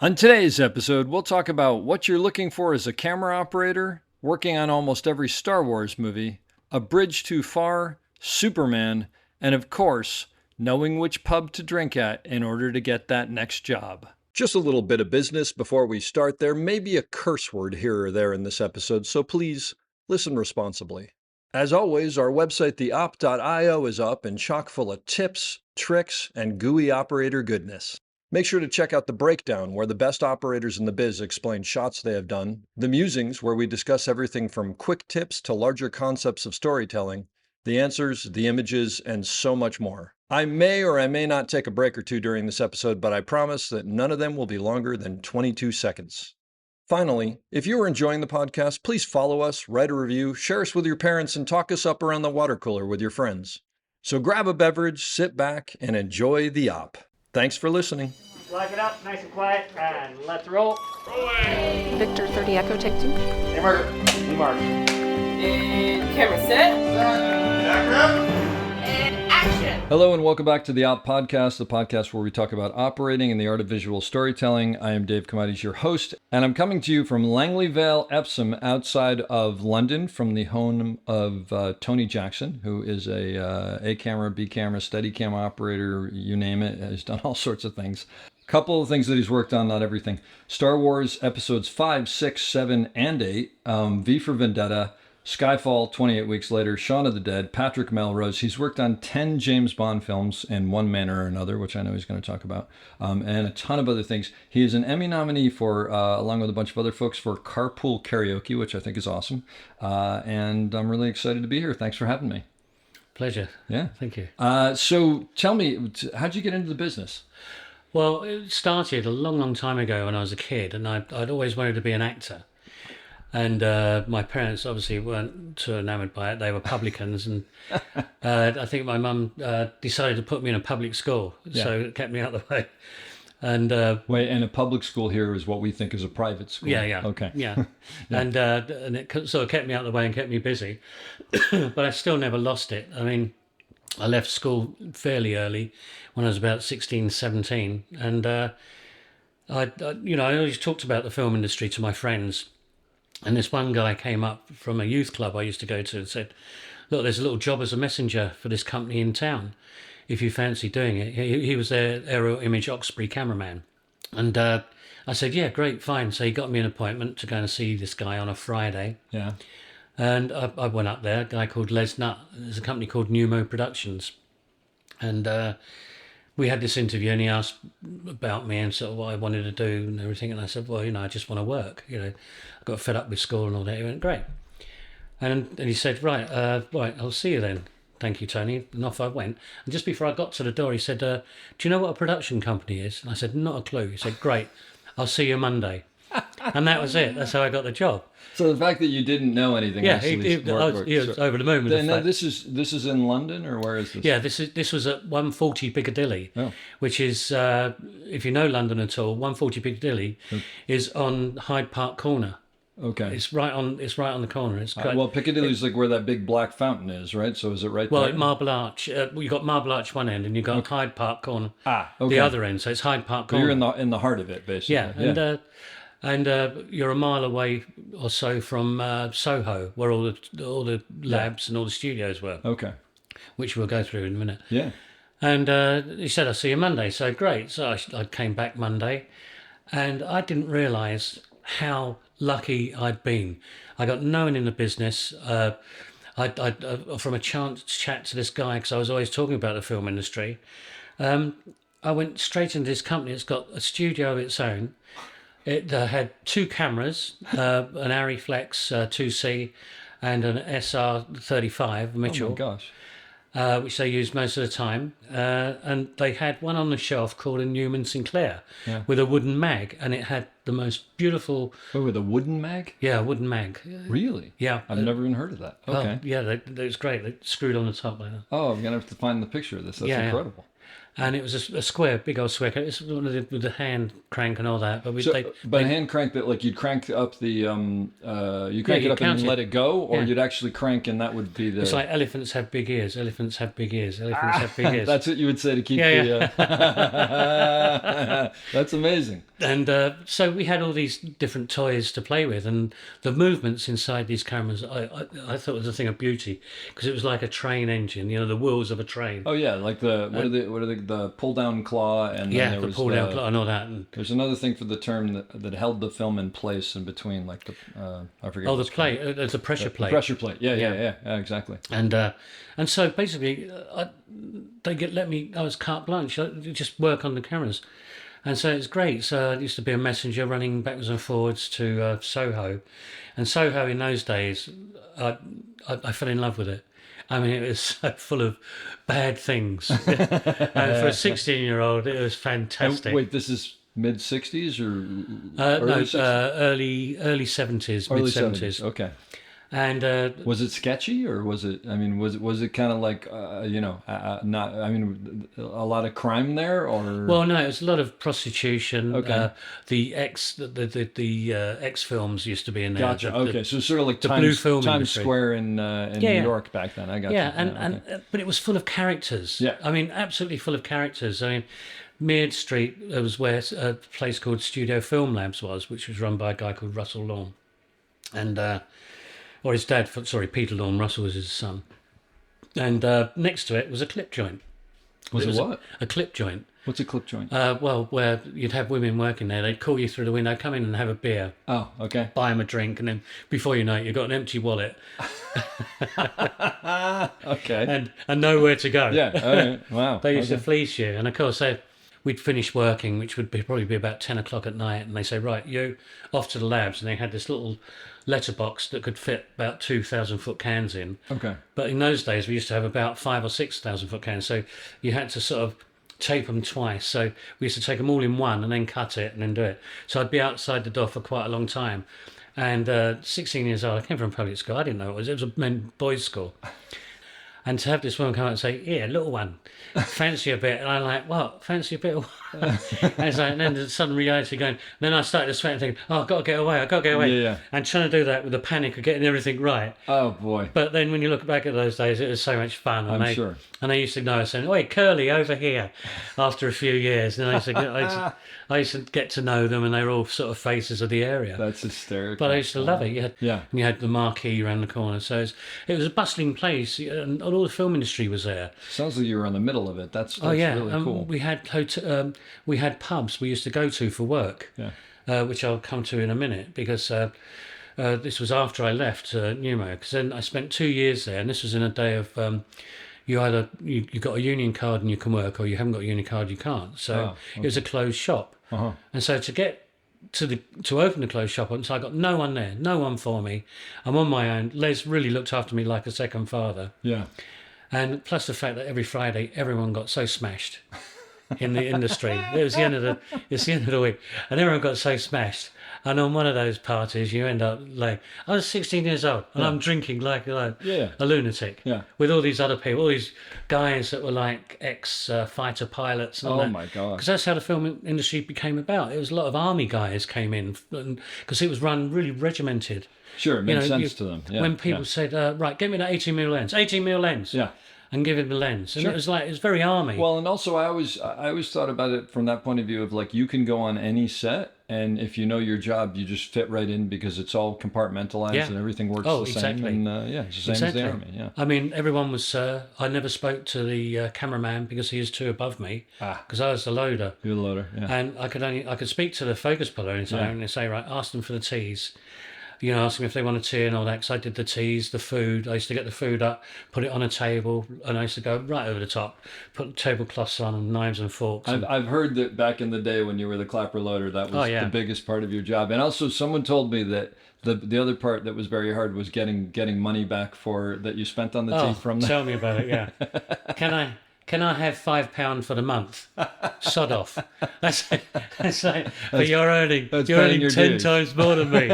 On today's episode, we'll talk about what you're looking for as a camera operator, working on almost every Star Wars movie, A Bridge Too Far, Superman, and of course, knowing which pub to drink at in order to get that next job. Just a little bit of business before we start. There may be a curse word here or there in this episode, so please listen responsibly. As always, our website, theop.io, is up and chock full of tips, tricks, and gooey operator goodness. Make sure to check out The Breakdown, where the best operators in the biz explain shots they have done, The Musings, where we discuss everything from quick tips to larger concepts of storytelling, the answers, the images, and so much more. I may or I may not take a break or two during this episode, but I promise that none of them will be longer than 22 seconds. Finally, if you are enjoying the podcast, please follow us, write a review, share us with your parents, and talk us up around the water cooler with your friends. So grab a beverage, sit back, and enjoy the op. Thanks for listening. Lock it up, nice and quiet, and let's roll. Rolling. Victor 30 Echo, take 2. Hey, Mark. Hey, Mark. And camera set. And action. Hello and welcome back to the Op Podcast, the podcast where we talk about operating and the art of visual storytelling. I am Dave Commodities, your host, and I'm coming to you from Langley Vale, Epsom, outside of London, from the home of Tony Jackson, who is a camera, B camera, steady camera operator, you name it, has done all sorts of things. Couple of things that he's worked on, not everything. Star Wars episodes 5, 6, 7, and 8, V for Vendetta, Skyfall, 28 Weeks Later, Shaun of the Dead, Patrick Melrose. He's worked on 10 James Bond films in one manner or another, which I know he's going to talk about, and a ton of other things. He is an Emmy nominee for, along with a bunch of other folks, for Carpool Karaoke, which I think is awesome. And I'm really excited to be here. Thanks for having me. Pleasure. Yeah. Thank you. So tell me, how'd you get into the business? Well, it started a long, long time ago when I was a kid, and I'd always wanted to be an actor. And my parents obviously weren't too enamoured by it. They were publicans, and I think my mum decided to put me in a public school, so it kept me out of the way. And Wait, and a public school here is what we think is a private school. yeah. Okay. Yeah. And it sort of kept me out of the way and kept me busy. But I still never lost it. I mean, I left school fairly early when I was about 16, 17. And I always talked about the film industry to my friends. And this one guy came up from a youth club I used to go to and said, look, there's a little job as a messenger for this company in town, if you fancy doing it. He was their Aerial Image Oxbury cameraman. And I said, yeah, great, fine. So he got me an appointment to go and see this guy on a Friday. Yeah. And I went up there, a guy called Les Nutt. There's a company called Pneumo Productions. And we had this interview, and he asked about me and sort of what I wanted to do and everything. And I said, well, I just want to work. I got fed up with school and all that. He went, great. And he said, right, I'll see you then. Thank you, Tony. And off I went. And just before I got to the door, he said, do you know what a production company is? And I said, not a clue. He said, great, I'll see you Monday. And that was it. That's how I got the job. So the fact that you didn't know anything, Yeah, actually he was over the moon with the fact. This is in London, or where is this? Yeah, this was at 140 Piccadilly, which is, if you know London at all, 140 Piccadilly is on Hyde Park Corner. Okay. It's right on the corner. It's quite, well, Piccadilly is like where that big black fountain is, right? So is it right there? well, Marble Arch. You got Marble Arch one end, and you got Hyde Park Corner okay. the other end. So it's Hyde Park So Corner. you're in the heart of it, basically. Yeah, and you're a mile away or so from Soho, where all the labs and all the studios were, Okay. which we'll go through in a minute. Yeah. And he said, I'll see you Monday. So great. So I came back Monday, and I didn't realise how lucky I'd been. I got known in the business. I from a chance chat to this guy, because I was always talking about the film industry. I went straight into this company. It's got a studio of its own. It had 2 cameras, an Arri Flex 2C and an SR35 Mitchell. Oh my gosh. Which they used most of the time. And they had one on the shelf called a Newman Sinclair with a wooden mag, and it had the most beautiful... Oh, with a wooden mag? Yeah, wooden mag. Really? Yeah. I've never even heard of that. Okay. Yeah, it was great. They screwed on the top like that. Oh, I'm going to have to find the picture of this. That's incredible. and it was a square, big old square. It's with the hand crank and all that. But But hand crank that, like, you'd crank up the you crank it you'd up and count then it. let it go, or Yeah. you'd actually crank and that would be the. It's like elephants have big ears. Elephants have big ears. Elephants have big ears. That's what you would say to keep Yeah, the. That's amazing. And so we had all these different toys to play with, and the movements inside these cameras, I thought was a thing of beauty, because it was like a train engine, the wheels of a train. Oh yeah, like the what are the pull down claw, and then Yeah, there the was pull down and all that. And, There's another thing for the term that held the film in place in between, like the I forget. oh, what the it's called. plate, the pressure The plate. pressure plate. Yeah, exactly. And so basically, I was carte blanche. I just work on the cameras, and so it's great. So I used to be a messenger running backwards and forwards to Soho, and Soho in those days, I fell in love with it. I mean, it was so full of bad things, and for a 16-year-old, it was fantastic. Wait, this is mid '60s or No, early 60s? early 70s, Early mid 70s. Okay. And Was it sketchy, or was it? I mean, was it kind of like not? I mean, a lot of crime there, or well, no, it was a lot of prostitution. Okay. The X films used to be in there. Gotcha. Okay, so sort of like the blue film Times industry. Square in New yeah. York back then. I got Yeah, you. and but it was full of characters. Yeah. I mean, absolutely full of characters. I mean, Mead Street was where a place called Studio Film Labs was, which was run by a guy called Russell Lawn, and or his dad. Sorry, Peter Lawn. Russell was his son. And next to it was a clip joint. Was it what? A clip joint. What's a clip joint? Well, where you'd have women working there. They'd call you through the window, come in and have a beer, Oh, okay. buy them a drink, and then before you know it, you've got an empty wallet Okay. and nowhere to go. Yeah. All right. Wow. They used Okay. to fleece you. And of course, we'd finish working, which would probably be about 10 o'clock at night, and they say, right, you off to the labs. And they had this little letterbox that could fit about 2,000-foot cans in. Okay. But in those days, we used to have about 5,000 or 6,000-foot cans. So you had to sort of tape them twice. So we used to take them all in one and then cut it and then do it. So I'd be outside the door for quite a long time. And 16 years old, I came from public school. I didn't know what it was. It was a boys' school. And to have this woman come out and say, "Here, little one, fancy a bit," and I'm like, "What? Fancy a bit of what?" And it's like, and then the sudden reality going. Then I started to sweat and think, "Oh, I've got to get away. I've got to get away." Yeah. And trying to do that with the panic of getting everything right. Oh boy. But then when you look back at those days, it was so much fun. And I'm sure. And I used to know us saying, "Oi, Curly, over here," after a few years. And I used to get to know them, and they were all sort of faces of the area. That's hysterical. But I used to love it. Yeah. And you had the marquee around the corner. So it was a bustling place, and all the film industry was there. Sounds like you were in the middle of it. That's Oh yeah, really cool. we had we had pubs we used to go to for work, which I'll come to in a minute, because this was after I left Pneumo, because then I spent 2 years there, and this was in a day of you either you got a union card and you can work, or you haven't got a union card, you can't. So it was a closed shop, and so to get to open the closed shop, and so I got no one there, no one for me. I'm on my own. Les really looked after me like a second father. Yeah. And plus the fact that every Friday everyone got so smashed in the industry. It's the end of the week, and everyone got so smashed. And on one of those parties, you end up like, I was 16 years old, and I'm drinking like a lunatic. Yeah. With all these other people, all these guys that were like ex-fighter pilots. And all Oh that. my God. Because that's how the film industry became about. It was a lot of army guys came in, because it was run really regimented. Sure, it makes sense you- to them. Yeah. when people said, right, get me that 18mm lens, 18mm lens. Yeah. And give him the lens. And Sure. it was very army. Well, and also I always thought about it from that point of view of, like, you can go on any set, and if you know your job, you just fit right in, because it's all compartmentalized Yeah. and everything works Oh, the exactly. same. And it's the same as the army. Yeah. I mean, everyone was. I never spoke to the cameraman because he was two above me. Because I was the loader, You're the loader. Yeah. and I could speak to the focus puller anytime, and they say, right, ask them for the teas. You know, ask them if they want a tea and all that. Because I did the teas, the food. I used to get the food up, put it on a table, and I used to go right over the top, put tablecloths on and knives and forks. I've heard that back in the day when you were the clapper loader, that was the biggest part of your job. And also, someone told me that the other part that was very hard was getting money back for that you spent on the tea from that. Tell me about it. Yeah. Can I have £5 for the month? Sod off. That's like, but you're earning paying your 10 dues. times more than me.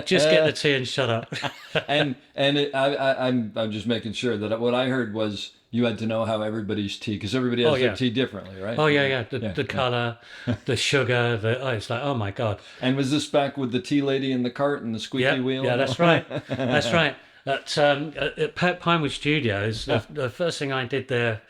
Just get the tea and shut up. I'm just making sure that what I heard was You had to know how everybody's tea, because everybody has Oh, their yeah. tea differently, right? Oh yeah. The Yeah. color, the sugar. It's like, oh my god. And was this back with the tea lady in the cart and the squeaky Yeah, wheel? yeah, that's right. That's right. At Pinewood Studios, the first thing I did there,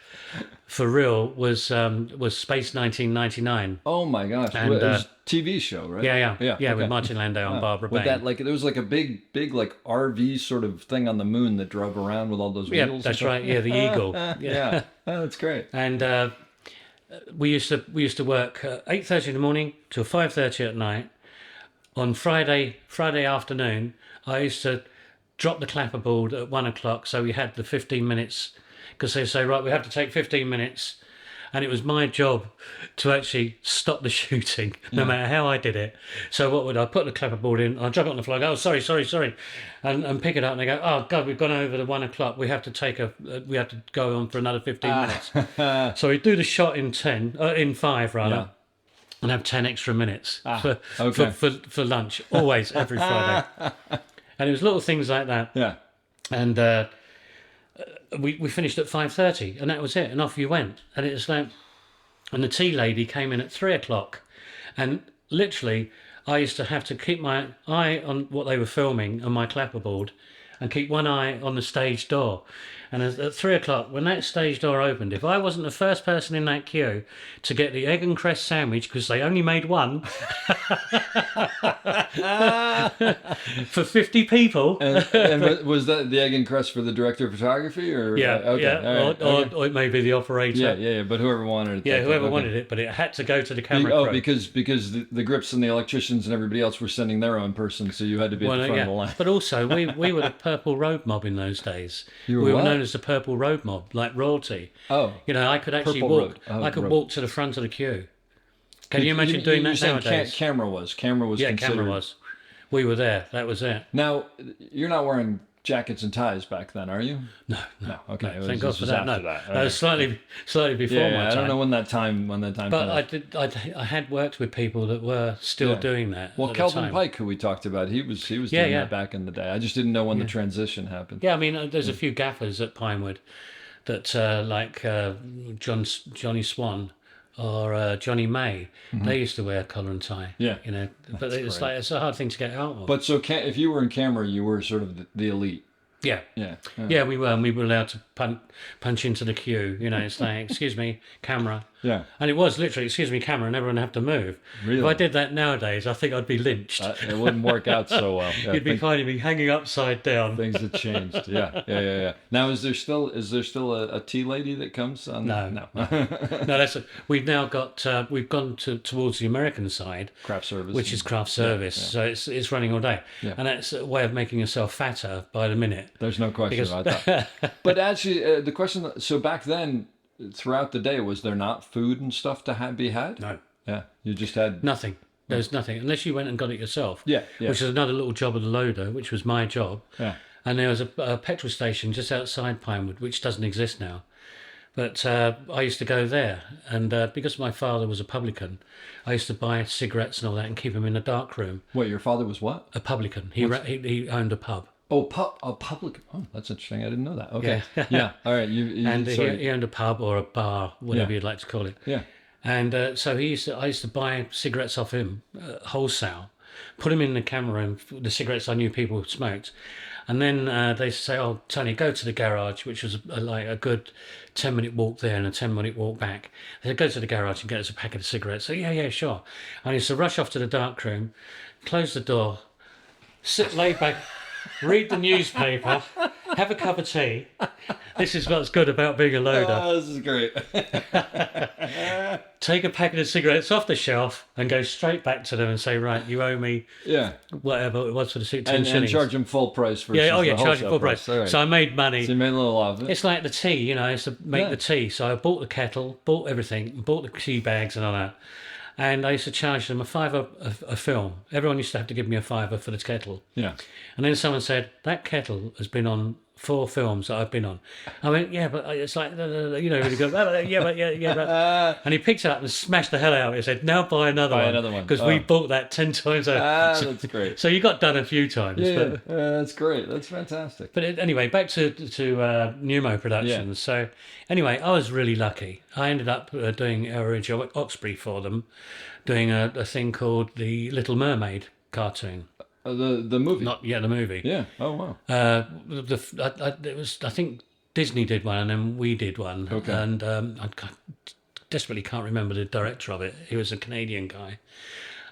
for real, was Space 1999. Oh my gosh! And, it was a TV show, right? Yeah, okay. with Martin Landau and Barbara With Bain. that, like, there was like a big like RV sort of thing on the moon that drove around with all those Yeah, wheels. that's and right. Yeah, the Eagle. Yeah, oh, that's great. And we used to work 8:30 in the morning till 5:30 at night. On Friday afternoon, I used to drop the clapperboard at 1 o'clock, so we had the 15 minutes, because they say, right, we have to take 15 minutes, and it was my job to actually stop the shooting, no matter how I did it. So what would I put the clapperboard in? I'd drop it on the floor, go, oh, sorry, and pick it up, and they go, oh God, we've gone over the 1 o'clock. We have to go on for another 15 minutes. So we do the shot in 5 rather. Yeah. And have 10 extra minutes okay. for lunch, always, every Friday. And it was little things like that. Yeah. And we finished at 5:30, and that was it. And off you went. And it was like, and the tea lady came in at 3 o'clock, and literally, I used to have to keep my eye on what they were filming on my clapperboard, and keep one eye on the stage door. And at 3 o'clock, when that stage door opened, if I wasn't the first person in that queue to get the egg and cress sandwich, because they only made one for 50 people. And was that the egg and crust for the director of photography, or Yeah, okay, yeah, all right, okay. or it may be the operator. Yeah, but whoever wanted it. Yeah, whoever okay. wanted it, but it had to go to the camera Oh, crew. because the grips and the electricians and everybody else were sending their own person, so you had to be at the front of the line. But also, we were the Purple Road Mob in those days. You were we what? were known as the Purple Road Mob, like royalty. Oh. You know, I could actually Purple walk. Road. Oh, I could road. walk to the front of the queue. Can you imagine doing that saying nowadays? Camera was Yeah, considered. camera was. We were there. That was it. Now, you're not wearing jackets and ties back then, are you? No. Okay. No, It was- thank God this for was that. after No, that. that was slightly before Yeah, my time. I don't know when that time. But finished. I had worked with people that were still Yeah. doing that. Well, at the Kelvin time. Pike, who we talked about, he was doing Yeah. that back in the day. I just didn't know when the transition happened. Yeah, I mean, there's a few gaffers at Pinewood that, Johnny Swan or Johnny May, they used to wear collar and tie. Yeah. You know, but it's great. like it's a hard thing to get out of. But so, if you were in camera, you were sort of the elite. yeah. Yeah. Yeah, we were. And we were allowed to punch into the queue. You know, it's like, excuse me, camera. Yeah. And it was literally, excuse me, camera, and everyone had to move. Really? If I did that nowadays, I think I'd be lynched. It wouldn't work out so well. Yeah, You'd be finding me hanging upside down. things have changed. Yeah. Now, is there still a tea lady that comes on? No. No, we've now got we've gone towards the American side, Craft service. which is craft service. So it's running all day, and that's a way of making yourself fatter by the minute. There's no question Because- about that. But actually, the question. So back then, throughout the day, was there not food and stuff to be had? No, Yeah, you just had. nothing. There's nothing unless you went and got it yourself. Yeah. Which is another little job of the loader, which was my job. Yeah. And there was a petrol station just outside Pinewood, which doesn't exist now. But I used to go there, and because my father was a publican, I used to buy cigarettes and all that and keep them in a dark room. Wait, your father was what? A publican. He owned a pub. Oh, public. Oh, that's interesting. I didn't know that. Okay. Yeah. All right. You And sorry. he owned a pub or a bar, whatever Yeah. you'd like to call it. Yeah. And so I used to buy cigarettes off him wholesale, put them in the camera room, the cigarettes I knew people smoked. And then they say, oh, Tony, go to the garage, which was like a good 10-minute walk there and a 10-minute walk back. They said, go to the garage and get us a packet of cigarettes. So, yeah, sure. And I used to rush off to the dark room, close the door, lay back, read the newspaper, have a cup of tea. This is what's good about being a loader. Oh, this is great. Take a packet of cigarettes off the shelf and go straight back to them and say, right, you owe me Yeah. whatever it was for the 10 And shillings. charge them full price for. Yeah, charge it full price. All right. So I made money. So you made a little off it. It's like the tea, you know, I used to make the tea. So I bought the kettle, bought everything, bought the tea bags and all that. And I used to charge them a £5 a film. Everyone used to have to give me a £5 for the kettle. Yeah. And then someone said, that kettle has been on 4 films that I've been on. I went, yeah, but it's like, you know, he goes, yeah, but. And he picked it up and smashed the hell out of it. He said, now buy another one. one. Because we bought that 10 times over. That's great. So you got done a few times. Yeah, But, that's great. That's fantastic. but anyway, back to Pneumo Productions. Yeah. So anyway, I was really lucky. I ended up doing Ridge Oxbury for them, doing a thing called the Little Mermaid cartoon. The movie. Not yet the movie. Yeah. Oh wow. It was, I think Disney did one and then we did one. Okay. And desperately can't remember the director of it. He was a Canadian guy.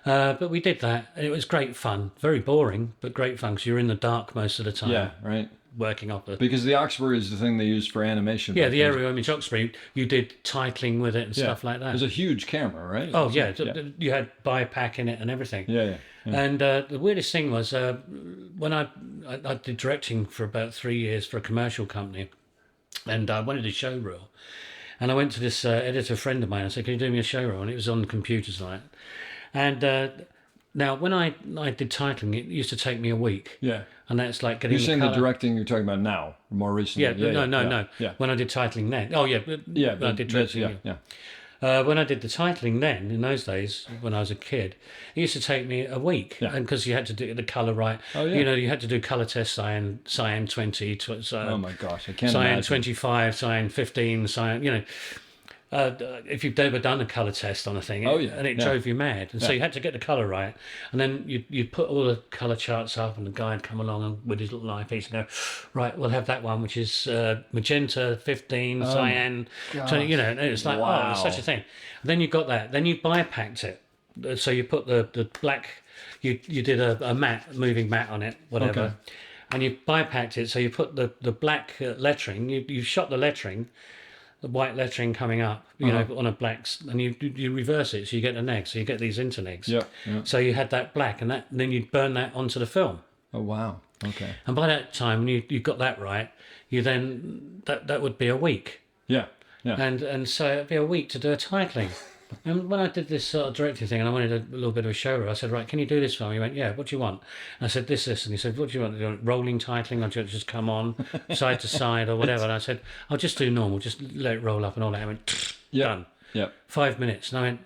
But we did that and it was great fun. Very boring, but great fun because you're in the dark most of the time. Yeah. Right. Working off the... Because the Oxbury is the thing they use for animation. Yeah, back the then. aerial image Oxbury, you did titling with it and Yeah. stuff like It was that. a huge camera, right? Oh, yeah. You had BiPAC in it and everything. Yeah. And the weirdest thing was when I did directing for about 3 years for a commercial company, and I wanted a show reel. And I went to this editor friend of mine. I said, "Can you do me a show reel?" And it was on the computers like. And now, when I did titling, it used to take me a week. Yeah. And that's like getting You're saying the colour. directing you're talking about now, more recently. Yeah, no. Yeah. When I did titling then. Oh, yeah. Yeah. When I did directing. Yeah. When I did the titling then, in those days, when I was a kid, it used to take me a week. Yeah. And because you had to do the colour right. Oh, yeah. You know, you had to do colour test cyan 20, Oh my gosh, I can't cyan imagine. 25, cyan 15, cyan, you know. If you've ever done a colour test on a thing, Oh, yeah, and it yeah. drove you mad. And so you had to get the colour right. And then you'd put all the colour charts up and the guy would come along and with his little eyepiece and go, right, we'll have that one, which is magenta 15, cyan 20, you know, and it's like, Wow. oh, it's such a thing. And then you got that. Then you BiPAC'd it. So you put the black, you did a matte, moving matte on it, whatever. Okay. And you BiPAC'd it. So you put the black lettering, you shot the lettering, the white lettering coming up, you know, on a black, and you reverse it, so you get the neg, so you get these internegs. Yeah. So you had that black, and then you'd burn that onto the film. Oh wow. Okay. And by that time, when you got that right, you then that would be a week, Yeah. and so it'd be a week to do a titling. And when I did this sort of directing thing, and I wanted a little bit of a show, I said, right, can you do this for me? He went, yeah, what do you want? And I said, this, and he said, what do you want? Do you want rolling titling, or do you just come on side to side or whatever? And I said, I'll just do normal, just let it roll up and all that. I went, Yeah. done. Yeah. 5 minutes. And I went,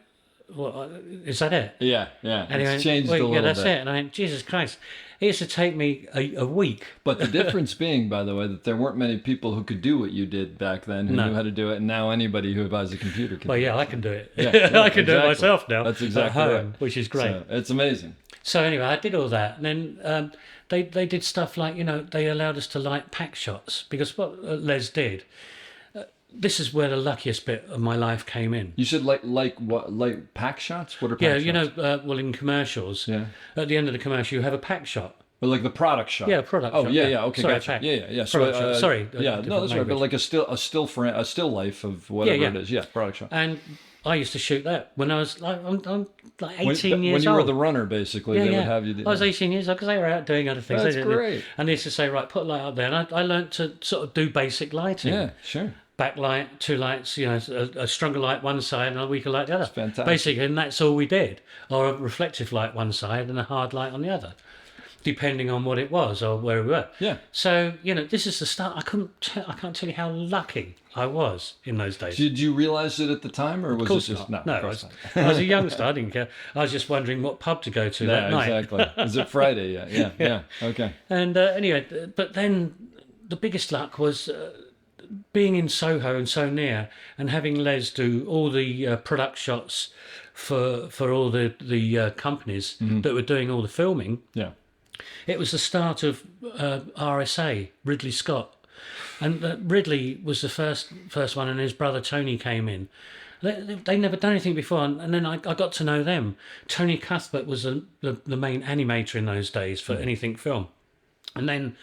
what, is that it? Yeah. And he It's went, changed well, a little yeah, that's bit. it. And I went, Jesus Christ. It used to take me a week. But the difference being, by the way, that there weren't many people who could do what you did back then, who No. knew how to do it, and now anybody who buys a computer can. Well, do yeah, it. I can do it. Yeah, I can do it exactly. myself now. That's exactly at home, right. which is great. So, it's amazing. So anyway, I did all that, and then they did stuff like, you know, they allowed us to light pack shots, because what Les did, this is where the luckiest bit of my life came in. You said like what? Like pack shots? What are pack Yeah, shots? you know, well, in commercials, Yeah. at the end of the commercial, you have a pack shot. But like the product shot. Yeah, product Oh shot, yeah, yeah. yeah. Okay, Sorry, gotcha. pack. Yeah. Product shot. Sorry, Yeah, different no, that's right. But language. like a still life of whatever Yeah, it yeah. is. Yeah, product shot. And I used to shoot that when I was like, I'm like 18 when years you were old. the runner, basically, they would have you do. I was 18 years old because they were out doing other things. That's They didn't- great. And they used to say, right, put a light up there. And I learned to sort of do basic lighting. Yeah, sure. Backlight, 2 lights, you know, a stronger light one side and a weaker light the other. fantastic. Basically, and that's all we did. Or a reflective light one side and a hard light on the other, depending on what it was or where we were. Yeah. So, you know, this is the start. I can't tell you how lucky I was in those days. Did you realize it at the time, or was Of course it just not. no? No, Of I course was, not. I was a youngster. I didn't care. I was just wondering what pub to go to that Yeah, night. exactly. Is it Friday yet? Yeah. Okay. And anyway, but then the biggest luck was being in Soho and so near, and having Les do all the product shots for all the companies that were doing all the filming. Yeah. It was the start of RSA, Ridley Scott, and Ridley was the first one, and his brother Tony came in. They never done anything before, and then I got to know them. Tony Cuthbert was the main animator in those days for anything film, and then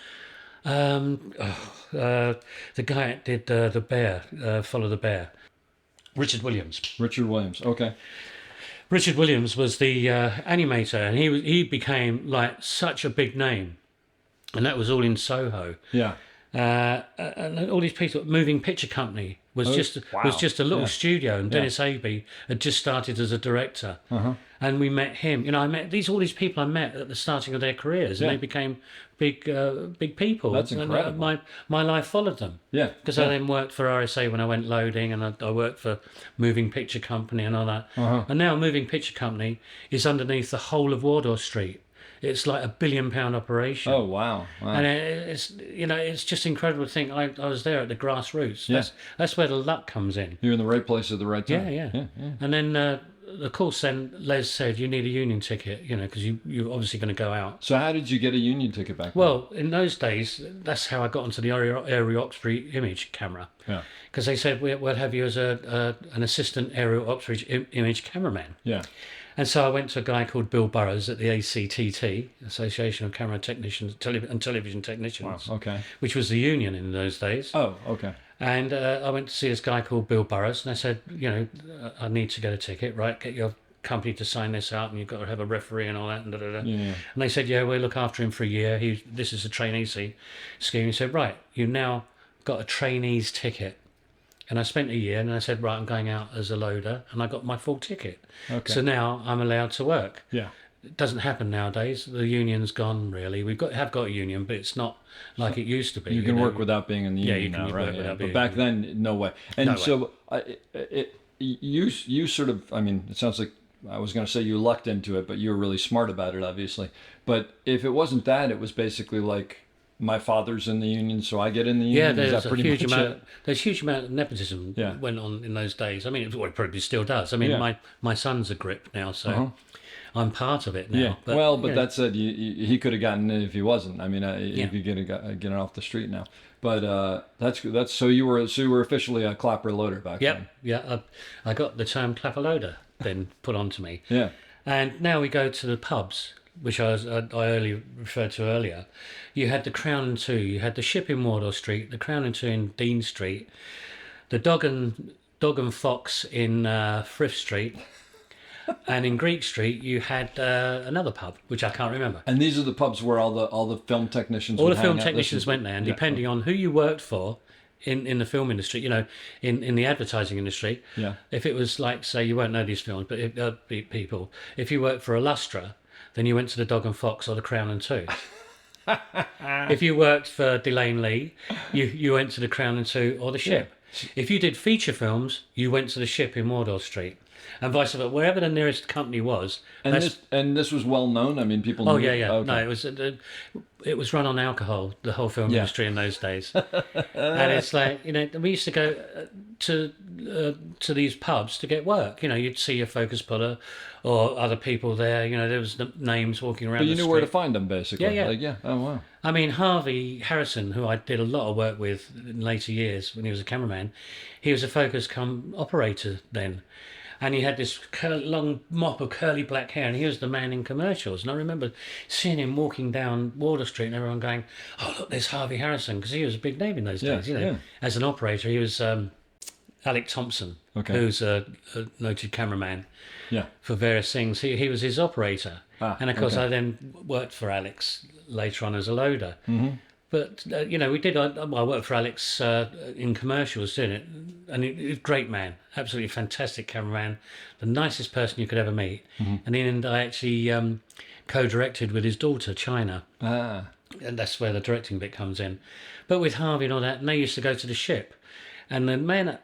the guy that did the Bear, Follow the Bear, Richard Williams. Richard Williams. Okay. Richard Williams was the animator, and he became like such a big name, and that was all in Soho. Yeah. And all these people, Moving Picture Company was Oh, just wow. was just a little Yeah. studio, and Dennis Abbey had just started as a director, And we met him. I met all these people I met at the starting of their careers, and Yeah. they became big people. That's And, incredible. my life followed them. Yeah. Because I then worked for RSA when I went loading, and I worked for Moving Picture Company and all that. Uh-huh. And now Moving Picture Company is underneath the whole of Wardour Street. It's like £1 billion operation. Oh, wow. And it's just incredible to think I was there at the grassroots. Yeah. That's where the luck comes in. You're in the right place at the right time. Yeah. And then, of course, then Les said, you need a union ticket, because you're obviously going to go out. So how did you get a union ticket back then? Well, in those days, that's how I got onto the aerial Oxford image camera. Yeah. Because they said, we'll have you as an assistant aerial Oxford image cameraman. Yeah. And so I went to a guy called Bill Burrows at the ACTT, Association of Camera Technicians and Television Technicians, Okay. which was the union in those days. Oh, okay. And I went to see this guy called Bill Burrows, and I said, I need to get a ticket, right? Get your company to sign this out, and you've got to have a referee and all that. And, Yeah. and they said, yeah, we'll look after him for a year. This is a trainee scheme. He said, right, you now got a trainee's ticket. And I spent a year, and I said, right, I'm going out as a loader, and I got my full ticket. Okay. So now I'm allowed to work. Yeah. It doesn't happen nowadays. The union's gone, really. Have got a union, but it's not like it used to be. You can work without being in the Yeah, union you can now, work right? without But being back in then, no way. And No way. so you sort of, I mean, it sounds like I was going to say you lucked into it, but you were really smart about it, obviously. But if it wasn't that, it was basically like, my father's in the union, so I get in the union. Yeah, Is there's that a pretty huge much amount. it? There's a huge amount of nepotism Yeah. went on in those days. I mean, it probably still does. I mean, Yeah. my son's a grip now, so Uh-huh. I'm part of it now. Yeah. But you know, that said, he could have gotten it if he wasn't. I mean, he Yeah. could get it off the street now. But that's so you were officially a clapper loader back then. Yeah. I got the term clapper loader then put onto me. Yeah. And now we go to the pubs, which I earlier referred to earlier. You had the Crown and Two, you had the Ship in Wardour Street, the Crown and Two in Dean Street, the Dog and Fox in Frith Street, and in Greek Street you had another pub, which I can't remember. And these are the pubs where all the film technicians All would the film hang out. technicians went there, and depending on who you worked for in the film industry, in the advertising industry, Yeah. if it was like, say, you won't know these films, but people, if you worked for Illustra, then you went to the Dog and Fox or the Crown and Two. If you worked for Delane Lee, you went to the Crown and Two or the Ship. If you did feature films, you went to the Ship in Wardour Street, and vice versa. Wherever the nearest company was. And this was well known. I mean, people. Oh knew, yeah. Okay. No, it was run on alcohol. The whole film Yeah. industry in those days, and it's like we used to go to these pubs to get work. You'd see a focus puller or other people there. There was the names walking around. But you the knew where to street. find them, basically. Yeah. Like, yeah. Oh wow. I mean, Harvey Harrison, who I did a lot of work with in later years when he was a cameraman, he was a focus cum operator then. And he had this long mop of curly black hair, and he was the man in commercials. And I remember seeing him walking down Wardour Street and everyone going, oh, look, there's Harvey Harrison, because he was a big name in those days. Yeah. As an operator, he was Alec Thompson, Okay. who's a noted cameraman Yeah. for various things. He was his operator. And of course, okay. I then worked for Alex later on as a loader. Mm-hmm. But, we did, I worked for Alex in commercials, doing it. And he was a great man, absolutely fantastic cameraman, the nicest person you could ever meet. Mm-hmm. And in the end, I actually co-directed with his daughter, China. Ah. And that's where the directing bit comes in. But with Harvey and all that, and they used to go to the Ship. And the man that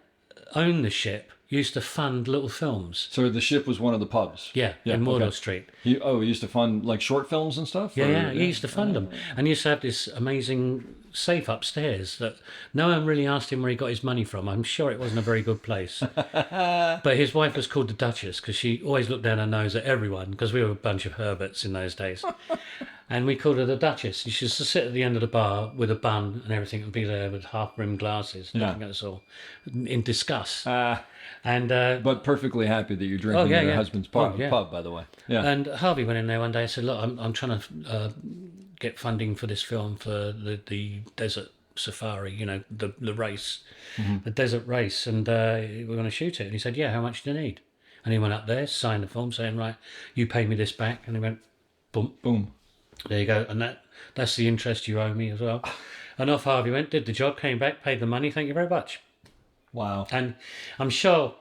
owned the Ship used to fund little films. So the Ship was one of the pubs. Yeah, in Wardour Street. He used to fund like short films and stuff. Yeah, he used to fund them. And he used to have this amazing safe upstairs that no one really asked him where he got his money from. I'm sure it wasn't a very good place. But his wife was called the Duchess because she always looked down her nose at everyone, because we were a bunch of Herberts in those days. And we called her the Duchess. She used to sit at the end of the bar with a bun and everything and be there with half-rimmed glasses, looking at us all in disgust. And But perfectly happy that you're drinking yeah, your yeah. husband's Oh, pub, yeah. by the way. Yeah. And Harvey went in there one day and said, look, I'm trying to get funding for this film for the desert safari, the race, the desert race, and we're going to shoot it. And he said, yeah, how much do you need? And he went up there, signed the form saying, right, you pay me this back. And he went, boom, Boom. there you go. And that's the interest you owe me as well. And off Harvey went, did the job, came back, paid the money, thank you very much. Wow. And I'm sure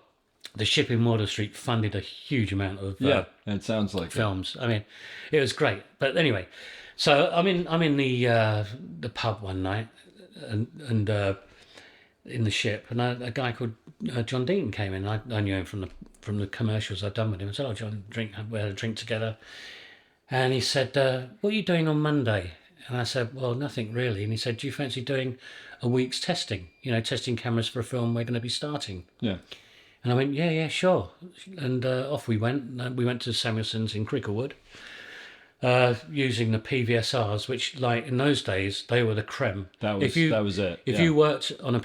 the ship in Wardour Street funded a huge amount of Yeah, it sounds like it. films. I mean, it was great. But anyway, so I'm in the pub one night, and in the ship, and a guy called John Dean came in. I knew him from the commercials I'd done with him. I said, "Oh, John, we had a drink together," and he said, "What are you doing on Monday?" And I said, "Well, nothing really." And he said, "Do you fancy doing a week's testing? Testing cameras for a film we're going to be starting." Yeah. And I went, yeah, sure. And off we went. We went to Samuelson's in Cricklewood, using the PVSRs, which, like, in those days, they were the creme. That was it. If you worked on a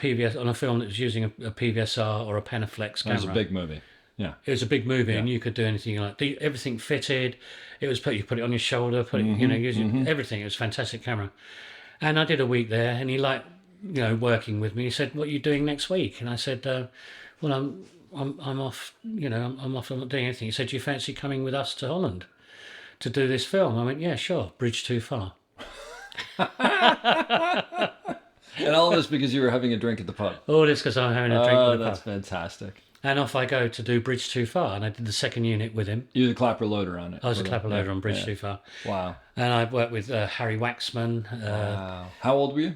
film that was using a PVSR or a Panaflex camera, That was a big movie. Yeah. it was a big movie, and you could do anything you like. Everything fitted. It was you put it on your shoulder, using everything. It was a fantastic camera. And I did a week there, and he liked, working with me. He said, "What are you doing next week?" And I said, "Well, I'm off. I'm off. I'm not doing anything." He said, "Do you fancy coming with us to Holland to do this film?" I went, "Yeah, sure. Bridge too far." And all of this because you were having a drink at the pub. All this because I'm having a drink Oh, with the that's pub. fantastic. And off I go to do Bridge Too Far, and I did the second unit with him. You were the clapper loader on it. I was a clapper loader on Bridge Too Far. Wow. And I worked with Harry Waxman, Wow. How old were you?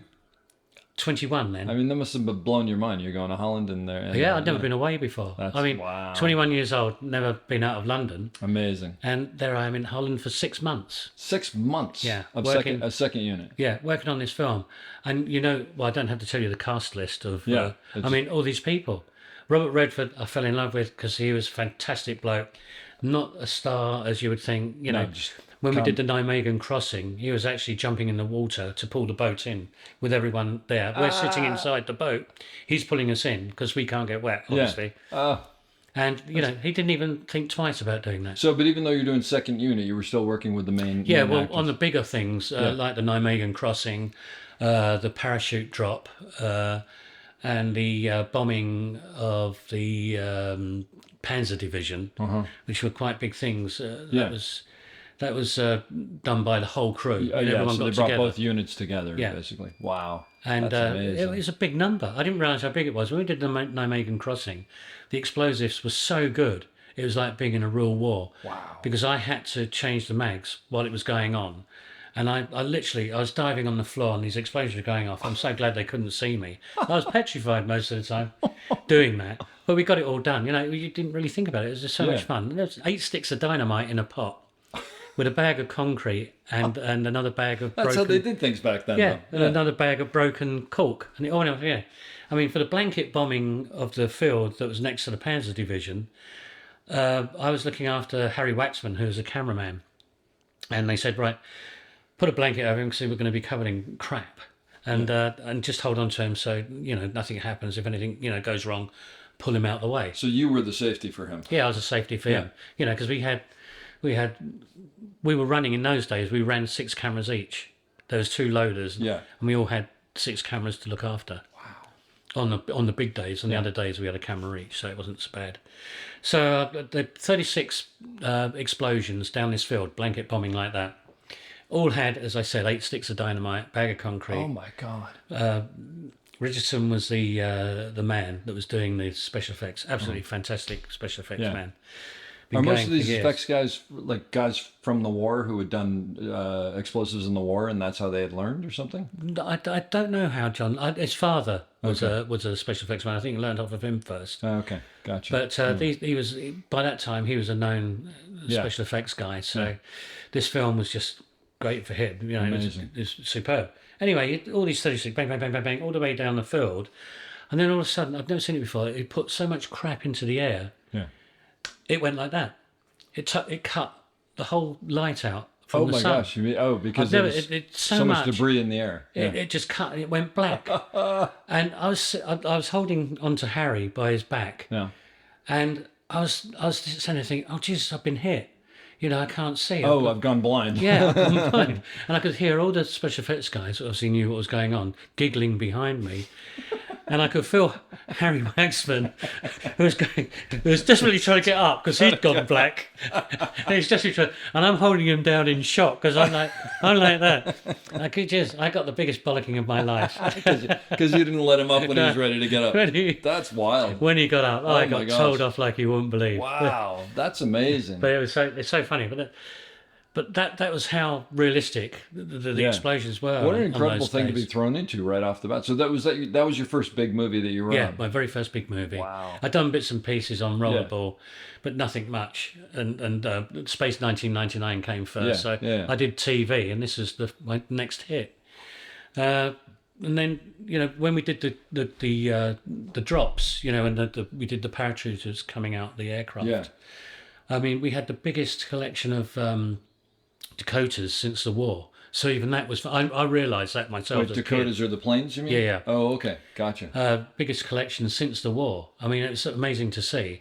21 then. I mean, that must have blown your mind. You're going to Holland and there. Yeah, I'd never been away before. Wow. 21 years old, never been out of London. Amazing. And there I am in Holland for 6 months. 6 months. Yeah, Of working- a second unit. Yeah, working on this film. And I don't have to tell you the cast list of, Yeah, all these people. Robert Redford, I fell in love with because he was a fantastic bloke. Not a star as you would think, just When we did the Nijmegen crossing, he was actually jumping in the water to pull the boat in with everyone there. We're sitting inside the boat. He's pulling us in because we can't get wet, obviously. Yeah. And, he didn't even think twice about doing that. So, but even though you're doing second unit, you were still working with the main. Yeah, main well, actors. on the bigger things, like the Nijmegen crossing, the parachute drop, and the bombing of the Panzer Division, which were quite big things. That was done by the whole crew. So Everyone they got brought together. both units together, Yeah. basically. Wow. And That's it amazing. was a big number. I didn't realise how big it was. When we did the Nijmegen crossing, the explosives were so good. It was like being in a real war. Wow. Because I had to change the mags while it was going on. And I was diving on the floor and these explosions were going off. I'm so glad they couldn't see me. I was petrified most of the time doing that. But we got it all done. You didn't really think about it. It was just so much fun. And there's 8 sticks of dynamite in a pot with a bag of concrete and another bag of That's broken... how they did things back then. Yeah, though. and another bag of broken cork. And it all went off, yeah. I mean, for the blanket bombing of the field that was next to the Panzer Division, I was looking after Harry Waxman, who was a cameraman. And they said, right, put a blanket over him because we're going to be covered in crap. And just hold on to him so, nothing happens. If anything, goes wrong, pull him out of the way. So you were the safety for him. Yeah, I was a safety for him. Because we were running in those days, we ran 6 cameras each. There was 2 loaders. Yeah. And we all had 6 cameras to look after. Wow. On the big days. On the other days, we had a camera each, so it wasn't so bad. So the 36 explosions down this field, blanket bombing like that, all had, as I said, 8 sticks of dynamite, bag of concrete. Oh my God. Richardson was the man that was doing the special effects. Absolutely fantastic special effects man. Been Are most going of for these years. effects guys like guys from the war who had done explosives in the war, and that's how they had learned, or something? I don't know how John. His father was a special effects man. I think he learned off of him first. Okay, gotcha. But he was, by that time, he was a known special effects guy. So this film was just great for him. Amazing. It was superb. Anyway, all these 36, bang, bang, bang, bang, bang, all the way down the field. And then all of a sudden, I've never seen it before, it put so much crap into the air, it went like that. It cut the whole light out from Oh the my sun. gosh! You mean, because I've never- there was it's so so much much. debris in the air. It just cut and it went black. And I was holding onto Harry by his back, Yeah. and I was sitting there thinking, oh Jesus, I've been hit. I can't see. Oh, I've gone blind. Yeah, I'm blind. And I could hear all the special effects guys, obviously knew what was going on, giggling behind me. and I could feel Harry Waxman, who was desperately trying to get up because he'd gone black, and he's desperately trying, and I'm holding him down in shock because I'm like that. I got the biggest bollocking of my life Because you didn't let him up when he was ready to get up. That's wild. when he got up. I my got gosh. told off like you wouldn't believe. Wow, that's amazing. But it's so funny. But that was how realistic the Yeah. explosions were. What an on incredible those thing to be days. thrown into right off the bat. So that was your first big movie that you were Yeah, on. my very first big movie. Wow. I'd done bits and pieces on Yeah. Rollerball, but nothing much. And Space 1999 came first, Yeah, so yeah. I did TV, and this is my next hit. And then when we did the drops, and we did the parachuters coming out the aircraft. Yeah. I mean, we had the biggest collection of Dakotas since the war. So even that was I realised that myself. Wait, as a kid. Dakotas are the planes, you mean? Yeah, yeah. Oh, okay. Gotcha. Biggest collection since the war. I mean, it's amazing to see.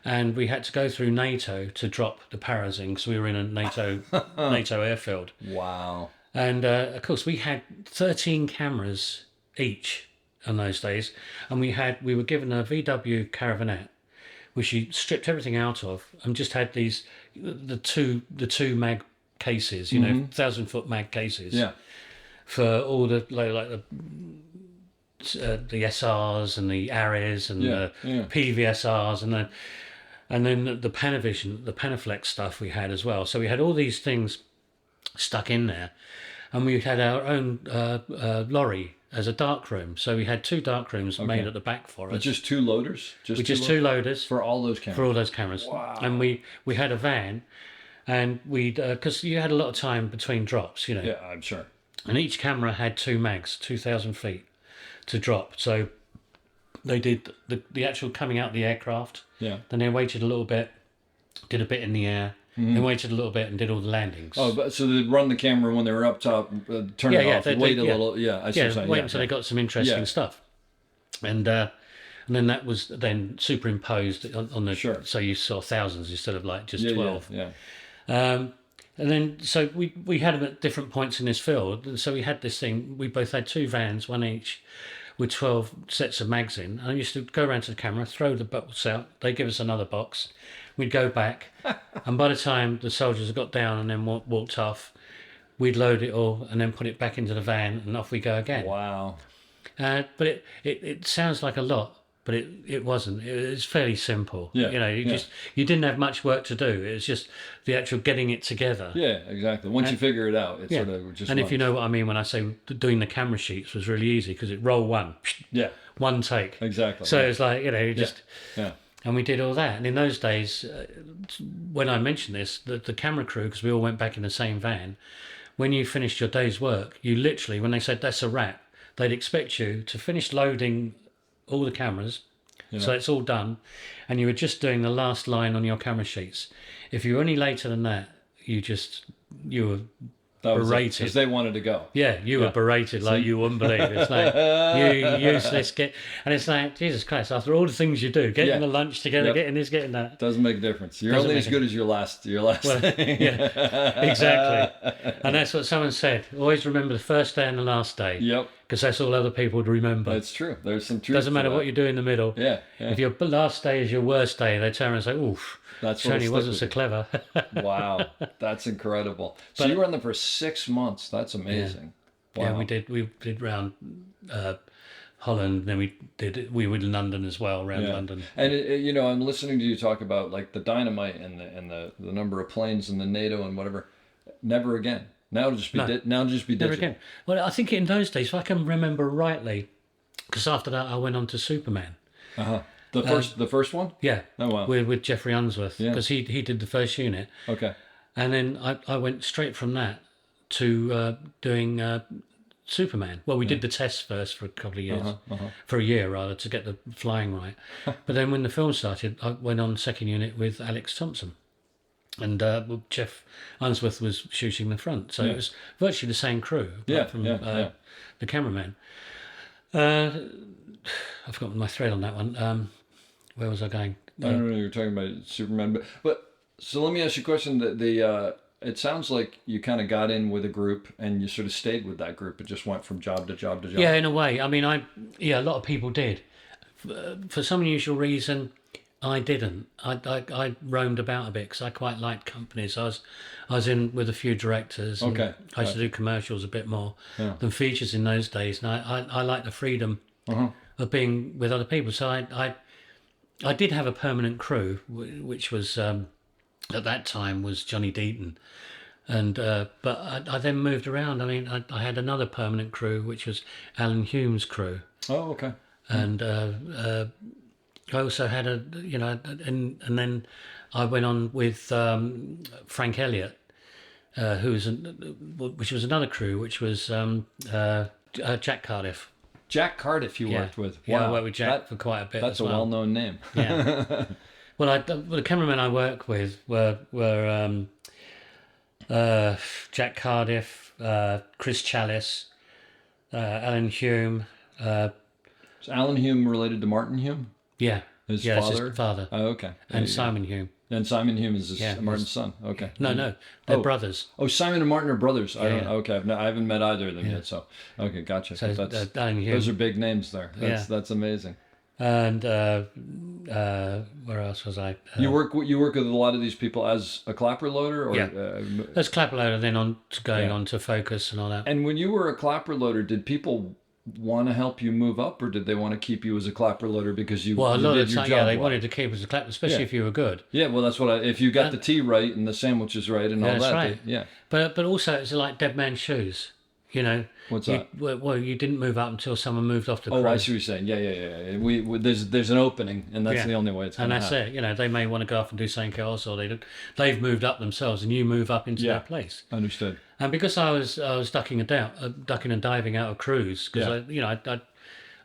And we had to go through NATO to drop the Parazing because we were in a NATO airfield. Wow. And of course, we had 13 cameras each in those days, and we were given a VW Caravanette, which you stripped everything out of, and just had the two mag cases, 1,000-foot mag cases. Yeah. For all the the SRs and the Ares and Yeah, the yeah. PVSRs and then the Panavision, the Panaflex stuff we had as well. So we had all these things stuck in there, and we had our own lorry as a dark room. So we had 2 dark rooms made at the back for But us. just 2 loaders? With just 2 loaders For all those cameras? for all those cameras. Wow. And we had a van, and because you had a lot of time between drops, Yeah, I'm sure. and each camera had 2 mags, 2,000 feet to drop. So they did the actual coming out the aircraft. Yeah. Then they waited a little bit, did a bit in the air, then waited a little bit and did all the landings. Oh, but so they'd run the camera when they were up top, turn it off, wait a little. Yeah, I see what you're saying. wait until they got some interesting Yeah. stuff. And then that was then superimposed on the... Sure. So you saw thousands instead of like just Yeah, 12. Yeah. And then, so we had them at different points in this field. And so we had this thing, we both had 2 vans, one each, with 12 sets of mags in. And I used to go around to the camera, throw the box out, they give us another box. We'd go back. And by the time the soldiers had got down and then walked off, we'd load it all and then put it back into the van and off we go again. Wow. But it sounds like a lot, but it wasn't. It's fairly simple. Yeah, You didn't have much work to do. It was just the actual getting it together. Yeah, exactly. Once you figure it out, it's sort of just. And if you know what I mean when I say doing the camera sheets was really easy because it roll one take. Exactly. So it's like you just. Yeah. And we did all that. And in those days, when I mentioned this, the camera crew, because we all went back in the same van, when you finished your day's work, you literally, when they said that's a wrap, they'd expect you to finish loading all the cameras. So it's all done. And you were just doing the last line on your camera sheets. If you were any later than that, you were berated. Because they wanted to go. Yeah, you were berated like you wouldn't believe. It's like, you useless, and it's like, Jesus Christ, after all the things you do, getting the lunch together, getting this, getting that. Doesn't make a difference. You're Doesn't only make as good as your last thing. Yeah, exactly. And that's what someone said. Always remember the first day and the last day. Yep. Because that's all other people would remember. That's true. There's some truth. Doesn't matter to what that. you do in the middle. Yeah. If your last day is your worst day, they turn around and say, oof, That's Shoney what'll wasn't stick so clever. Wow, that's incredible. So But- you were on them for 6 months. That's amazing. Wow. Yeah, we did round Holland, then we were in London as well, around London. And I'm listening to you talk about like the dynamite and the number of planes and the NATO and whatever. Never again. Now it'll just be now it'll just be Never digital. again. Well, I think in those days, if I can remember rightly, because after that I went on to Superman. Uh-huh. The first one? Yeah. Oh, wow. With Jeffrey Unsworth, because he did the first unit, Okay. and then I went straight from that to doing Superman. Well, we did the tests first for a couple of years, for a year rather, to get the flying right. But then when the film started, I went on second unit with Alex Thompson. And Jeff Unsworth was shooting the front. So it was virtually the same crew, apart from the cameraman. I've forgotten my thread on that one. Where was I going? I don't know. You were talking about Superman, but so let me ask you a question. it sounds like you kind of got in with a group and you sort of stayed with that group. It just went from job to job to job. Yeah, in a way. I mean, a lot of people did. For some unusual reason, I didn't. I roamed about a bit because I quite liked companies. I was in with a few directors. And Okay. I used to do commercials a bit more than features in those days, and I like the freedom of being with other people. So I did have a permanent crew, which was at that time was Johnny Deaton, and but I then moved around. I mean, I had another permanent crew, which was Alan Hume's crew, Oh, okay. and I also had and then I went on with Frank Elliott, which was another crew, which was Jack Cardiff. Jack Cardiff you worked with. Yeah, I Wow. worked with Jack for quite a bit. That's as a well. well-known name. Yeah. Well, the cameramen I worked with were Jack Cardiff, Chris Chalice, Alan Hume. Is Alan Hume related to Martin Hume? Yeah, His yeah, it's father? his father, Oh, okay. There and you go. Simon Hume. And Simon Hume is Yeah, Martin's son. Okay. No, they're Oh. brothers. Oh, Simon and Martin are brothers. I don't. yeah. Okay, I haven't met either of them yet. So, okay, gotcha. So That's, Alan Hume. those are big names there. Yeah. That's amazing. And where else was I? You work with a lot of these people as a clapper loader, or Yeah. There's Clapperloader, then on to going Yeah. on to Focus and all that. and when you were a clapper loader, did people want to help you move up, or did they want to keep you as a clapper loader because you, Well, a you lot did of the your time, job yeah, they well? wanted to keep us a clapper, especially Yeah. if you were good. Yeah, well, that's what if you got the tea right and the sandwiches right and all That's that. right. Yeah. But also it's like Dead Man's Shoes, you know. What's you, that? Well, you didn't move up until someone moved off the Oh, crew. I see what you're saying. Yeah. We there's an opening, and that's Yeah. the only way it's going And to that's happen. it. You know, they may want to go off and do something else, or they've moved up themselves, and you move up into Yeah. their place. Understood. And because I was ducking and diving out of crews, because Yeah.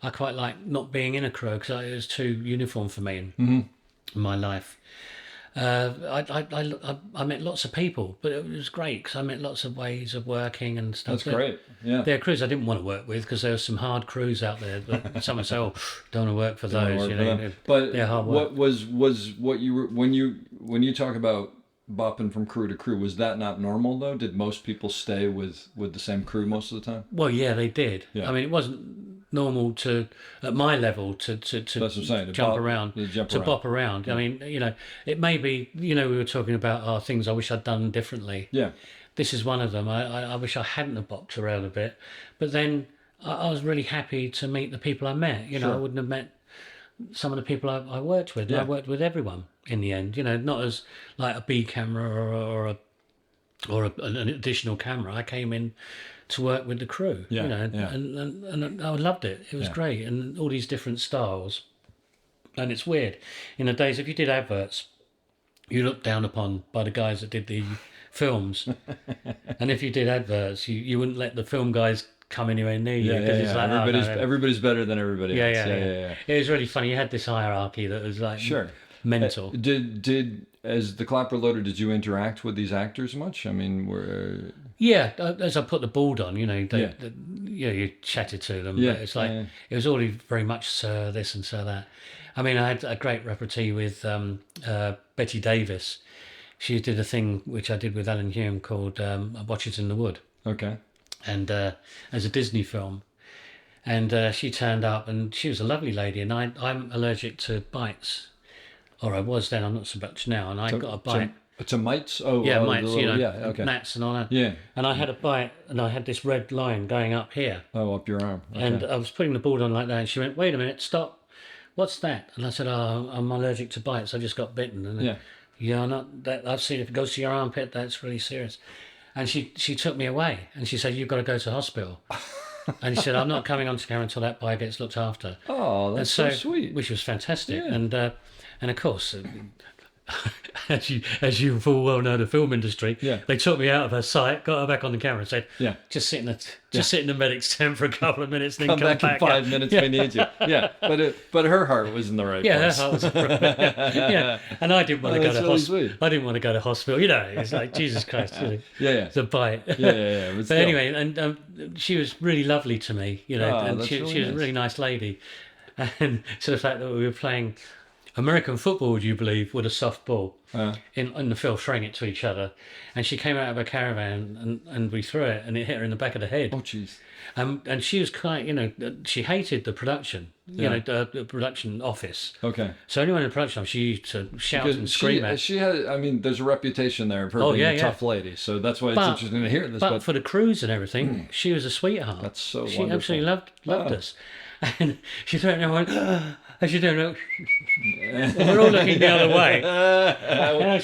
I quite like not being in a crew because it was too uniform for me in Mm-hmm. my life. I met lots of people, but it was great because I met lots of ways of working and stuff. That's great. Yeah. There are crews I didn't want to work with because there were some hard crews out there that someone say, "Oh, don't want to work for Don't those." work You for know, them. But they're hard work. what was what you were when you talk about bopping from crew to crew, was that not normal though? Did most people stay with the same crew most of the time? Well, yeah, they did. Yeah. I mean, it wasn't normal at my level to That's what I'm saying. jump around, to jump to around. bop around. I mean, it may be, we were talking about things I wish I'd done differently. Yeah. This is one of them. I wish I hadn't have bopped around a bit. But then I was really happy to meet the people I met. I Sure. wouldn't have met some of the people I worked with. Yeah. I worked with everyone in the end, not as like a B camera or an additional camera. I came in to work with the crew, Yeah, yeah. and I loved it. It was Yeah. great, and all these different styles. And it's weird. In the days, if you did adverts, you looked down upon by the guys that did the films. And if you did adverts, you wouldn't let the film guys come anywhere near you. Yeah, It's like, oh, no. everybody's better than everybody Yeah, else. yeah. It was really funny. You had this hierarchy that was like Sure. mental. Did as the clapper loader, did you interact with these actors much? I mean, Yeah, as I put the board on, Yeah. you chatted to them. Yeah, But it's like yeah. it was all very much sir this and sir that. I mean, I had a great repartee with Betty Davis. She did a thing which I did with Alan Hume called "Watch It in the Wood," okay. and as a Disney film. And she turned up, and she was a lovely lady. And I'm allergic to bites, or I was then. I'm not so much now. And I got a bite. To mites? Oh, Yeah, the mites, little- yeah, okay. gnats and all that. Yeah. And I had a bite, and I had this red line going up here. Oh, up your arm. Okay. And I was putting the board on like that, and she went, "Wait a minute, stop. What's that?" And I said, "Oh, I'm allergic to bites. I just got bitten." And Yeah. yeah, not that. I've seen if it goes to your armpit, that's really serious. And she took me away, and she said, "You've got to go to hospital." And she said, "I'm not coming onto camera until that bite gets looked after." Oh, And that's so sweet. which was fantastic. Yeah. And of course, as you full well know, the film industry, Yeah. they took me out of her sight, got her back on the camera, and said, Yeah. just sit in the medic's tent for a couple of minutes, and then Come back in 5 minutes. We need you. Yeah, but her heart was in the right Yeah, place. her heart was yeah. And I didn't want to Oh, go to that's really hospital. sweet. I didn't want to go to hospital. It's like Jesus Christ, really. Yeah. The bite. Yeah. But anyway, and she was really lovely to me, Oh, and that's she really was a nice. really nice lady. And so the fact that we were playing American football, would you believe, with a soft ball. in the field, throwing it to each other, and she came out of a caravan and we threw it and it hit her in the back of the head. Oh, jeez. And she was quite, she hated the production, the production office. Okay. So anyone in the production office, she used to shout and scream at. She had, I mean, there's a reputation there of her being a tough lady, so that's why it's interesting to hear this. But for the crews and everything, she was a sweetheart. That's so She wonderful. absolutely loved us. And she threw it and I went, and she didn't. We're all looking the other way.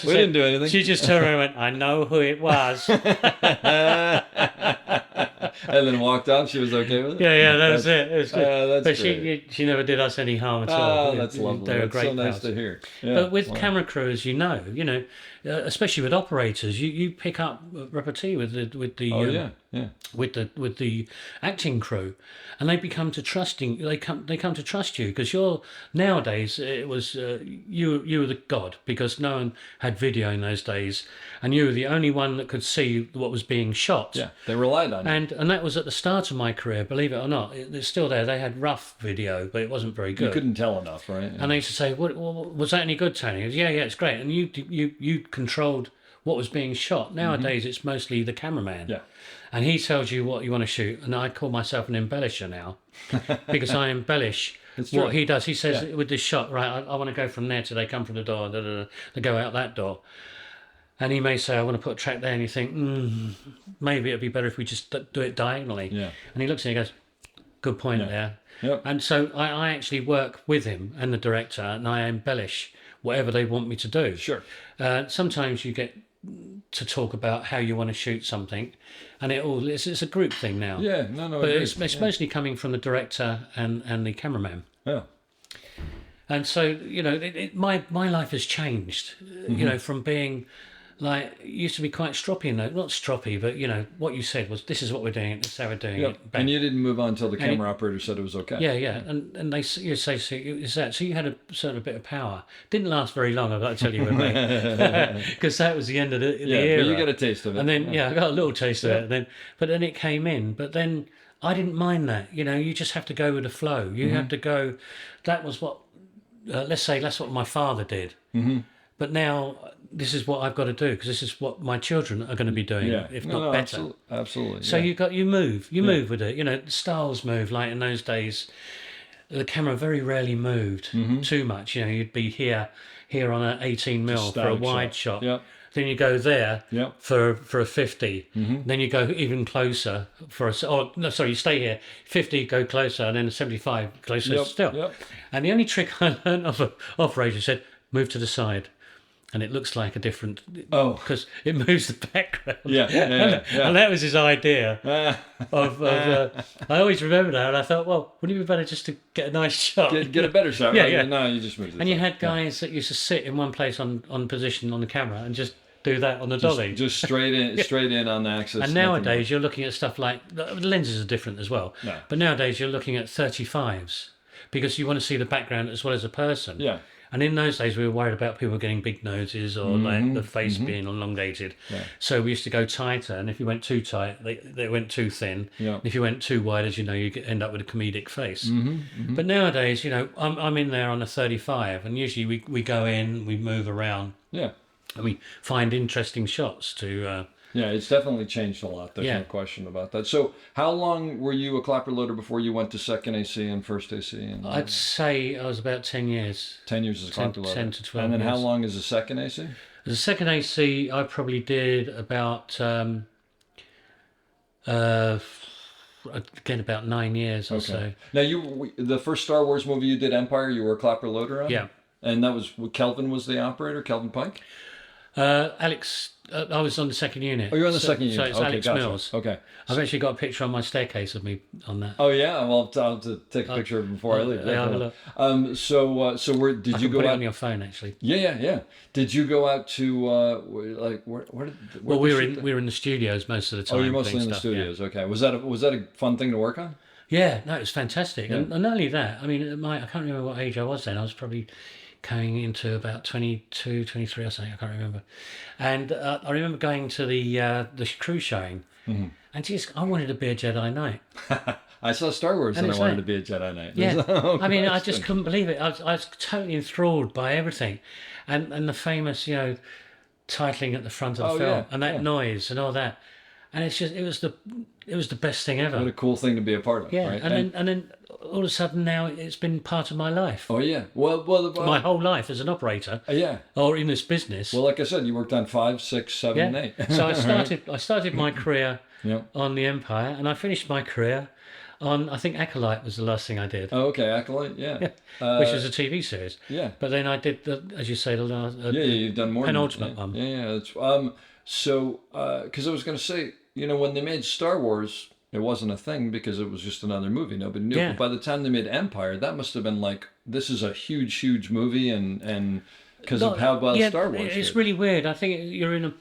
We didn't do anything. She just turned around and went, I know who it was. And then walked out. She was okay with it. Yeah, that was it. It was good. That's But great. she never did us any harm at all. Oh, that's lovely. They were That's great so nice pals. to hear. Yeah. But with Wow. camera crews, especially with operators, you pick up repartee with the Oh yeah. with the acting crew, and they become to trusting. They come to trust you because you're nowadays. It was you were the god because no one had video in those days, and you were the only one that could see what was being shot. Yeah, they relied on you. And that was at the start of my career, believe it or not. It's still there. They had rough video, but it wasn't very good. You couldn't tell enough, right? And they used to say, was that any good, Tony? He goes, yeah, it's great. And you controlled what was being shot. Nowadays, it's mostly the cameraman. Yeah. And he tells you what you want to shoot. And I call myself an embellisher now because I embellish true. what he does. He says, with this shot, right, I want to go from there till they come from the door, they go out that door. And he may say, I want to put a track there. And you think, maybe it'd be better if we just do it diagonally. Yeah. And he looks at it and he goes, good point there. Yep. And so I actually work with him and the director, and I embellish whatever they want me to do. Sure. Sometimes you get to talk about how you want to shoot something, and it's a group thing now. Yeah. No. But agreed. it's mostly coming from the director and the cameraman. Yeah. And so my life has changed. From being like, it used to be quite stroppy, not stroppy, but what you said was, this is what we're doing, this is how we're doing it. Bang. And you didn't move on until the camera operator said it was okay. Yeah, and you say, so is that so? You had a certain bit of power. Didn't last very long, I've got to tell you, with me, because that was the end of the era. But you get a taste of it. And then I got a little taste of it. But then it came in. But then I didn't mind that. You just have to go with the flow. You have to go. That was what, let's say, that's what my father did. Mm-hmm. But now this is what I've got to do because this is what my children are going to be doing, if not better. Absolutely. So you move with it. The styles move. Like in those days, the camera very rarely moved too much. You'd be here on an 18mm for a wide shot. Yep. Then you go there for a 50. Then you go even closer for you stay here. 50, go closer, and then a 75 closer still. Yep. And the only trick I learned of an operator said, move to the side. And it looks like a different... because it moves the background. Yeah. And that was his idea of... I always remember that, and I thought, well, wouldn't it be better just to get a nice shot? Get a better shot. Yeah, right? yeah. No, you just moved it. And you had guys that used to sit in one place on position on the camera and just do that on the dolly. Just straight in on the axis. And nowadays you're looking at stuff like... The lenses are different as well. No. But nowadays you're looking at 35s because you want to see the background as well as a person. Yeah. And in those days, we were worried about people getting big noses or like the face being elongated. Yeah. So we used to go tighter, and if you went too tight, they went too thin. Yeah. And if you went too wide, as you know, you end up with a comedic face. But nowadays, I'm in there on a 35, and usually we go in, we move around, Yeah. and we find interesting shots to... Yeah, it's definitely changed a lot. There's Yeah. no question about that. So how long were you a clapper loader before you went to second AC and first AC? And I'd say I was about 10 years. 10 years as a clapper loader. 10 to 12 And then how years. long as a second AC? As a second AC, I probably did about... again, about 9 years or so. Now, the first Star Wars movie you did, Empire, you were a clapper loader on? Yeah. And that was, Kelvin was the operator, Kelvin Pike? Alex, I was on the second unit. Oh, you're on the second unit. So it's Okay, Alex gotcha. Mills. Okay. I've actually got a picture on my staircase of me on that. Oh, yeah? Well, I'll have to take a picture of it before I leave. Yeah, have a look. So where did I you can go put it out? on your phone, actually. Yeah. Did you go out to, where Well, we were in the studios most of the time. Oh, you're mostly doing in the stuff, yeah. studios. Okay. Was that a fun thing to work on? Yeah, no, it was fantastic. And not only that, I mean, I can't remember what age I was then. I was probably coming into about 22, 23 or something, I can't remember. And I remember going to the crew showing, and just I wanted to be a Jedi Knight. I saw Star Wars and I it's wanted like- to be a Jedi Knight. Yeah, Oh, I mean, I that's just good. couldn't believe it. I was totally enthralled by everything, and the famous, titling at the front of the Oh, film, yeah, and that yeah. noise and all that, and it was the best thing ever. What a cool thing to be a part of. Yeah, right? and then all of a sudden now it's been part of my life, oh yeah. Well, my whole life as an operator yeah. or in this business. Well, like I said, you worked on 5, 6, 7, and 8. So I started my career Yeah. on the Empire, and I finished my career on, I think, Acolyte was the last thing I did, Oh, okay, Acolyte. Yeah. which was a TV series. Yeah. But then I did, as you say, the last Yeah, you've done more. penultimate than, one. Yeah, yeah. That's so because I was going to say, when they made Star Wars, it wasn't a thing because it was just another movie. Nobody knew. Yeah. But by the time they made Empire, that must have been like, this is a huge movie, and because of how well Star Wars It's did. really weird. I think you're in a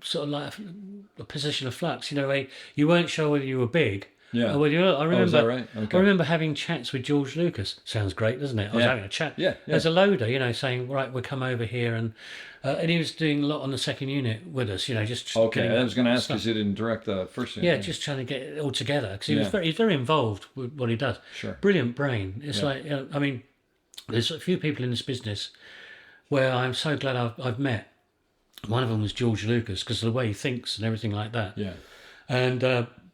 sort of like a position of flux. Where you weren't sure whether you were big. Yeah. Or whether you were, I remember. is that right? Okay. I remember having chats with George Lucas. Sounds great, doesn't it? I was Yeah. having a chat. Yeah, yeah. As a loader, saying, right, we'll come over here, and he was doing a lot on the second unit with us. Just Okay, getting I was going to ask stuff. because you didn't direct the first one. Yeah, just trying to get it all together because Yeah. he's very involved with what he does. Sure. Brilliant brain. It's like, I mean, there's a few people in this business where I'm so glad I've met. One of them was George Lucas because of the way he thinks and everything like that. Yeah. And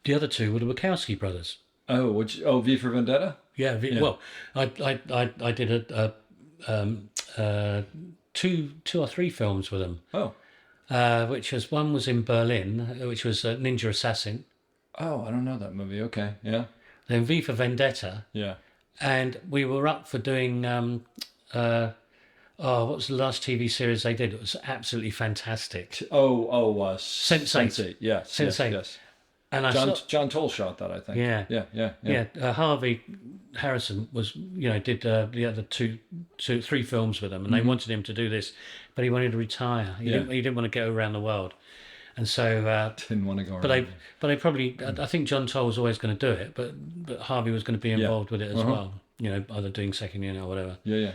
the other two were the Wachowski brothers. Oh, V for Vendetta? Yeah. Well, I did two or three films with them. Oh. Which was one was in Berlin, which was Ninja Assassin. Oh, I don't know that movie. Okay. Yeah. Then V for Vendetta. Yeah. And we were up for doing what was the last TV series they did? It was absolutely fantastic. Sense8. Yes. Sense8. Yes. And I John saw, John Toll shot that, I think. yeah, Harvey Harrison was did the other three films with them, and they wanted him to do this, but he wanted to retire. He didn't want to go around the world, and so Didn't want to go. but around. they probably I think John Toll was always going to do it, but Harvey was going to be involved with it as well. Either doing second unit or whatever. Yeah.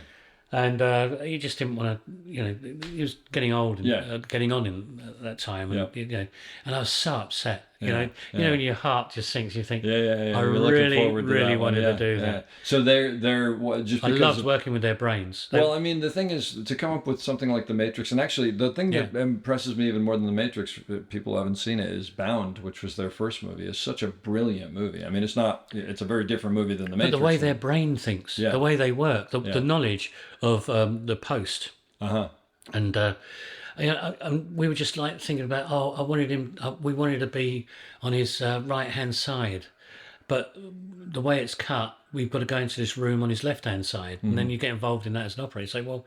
And he just didn't want to, he was getting old and getting on at that time. And, and I was so upset, when your heart just sinks, you think, Yeah. I You're looking really, forward to really that one. wanted Yeah, to do yeah. that. So they're just I because loved of- working with their brains. Well, I mean, the thing is to come up with something like The Matrix, and actually the thing that impresses me even more than The Matrix, people haven't seen it, is Bound, which was their first movie. It's such a brilliant movie. I mean, it's a very different movie than The but Matrix. the way their brain thinks, the way they work, the knowledge of the post. And we were just like thinking about, I wanted him. We wanted to be on his right hand side, but the way it's cut, we've got to go into this room on his left hand side, and then you get involved in that as an operator. Say, well,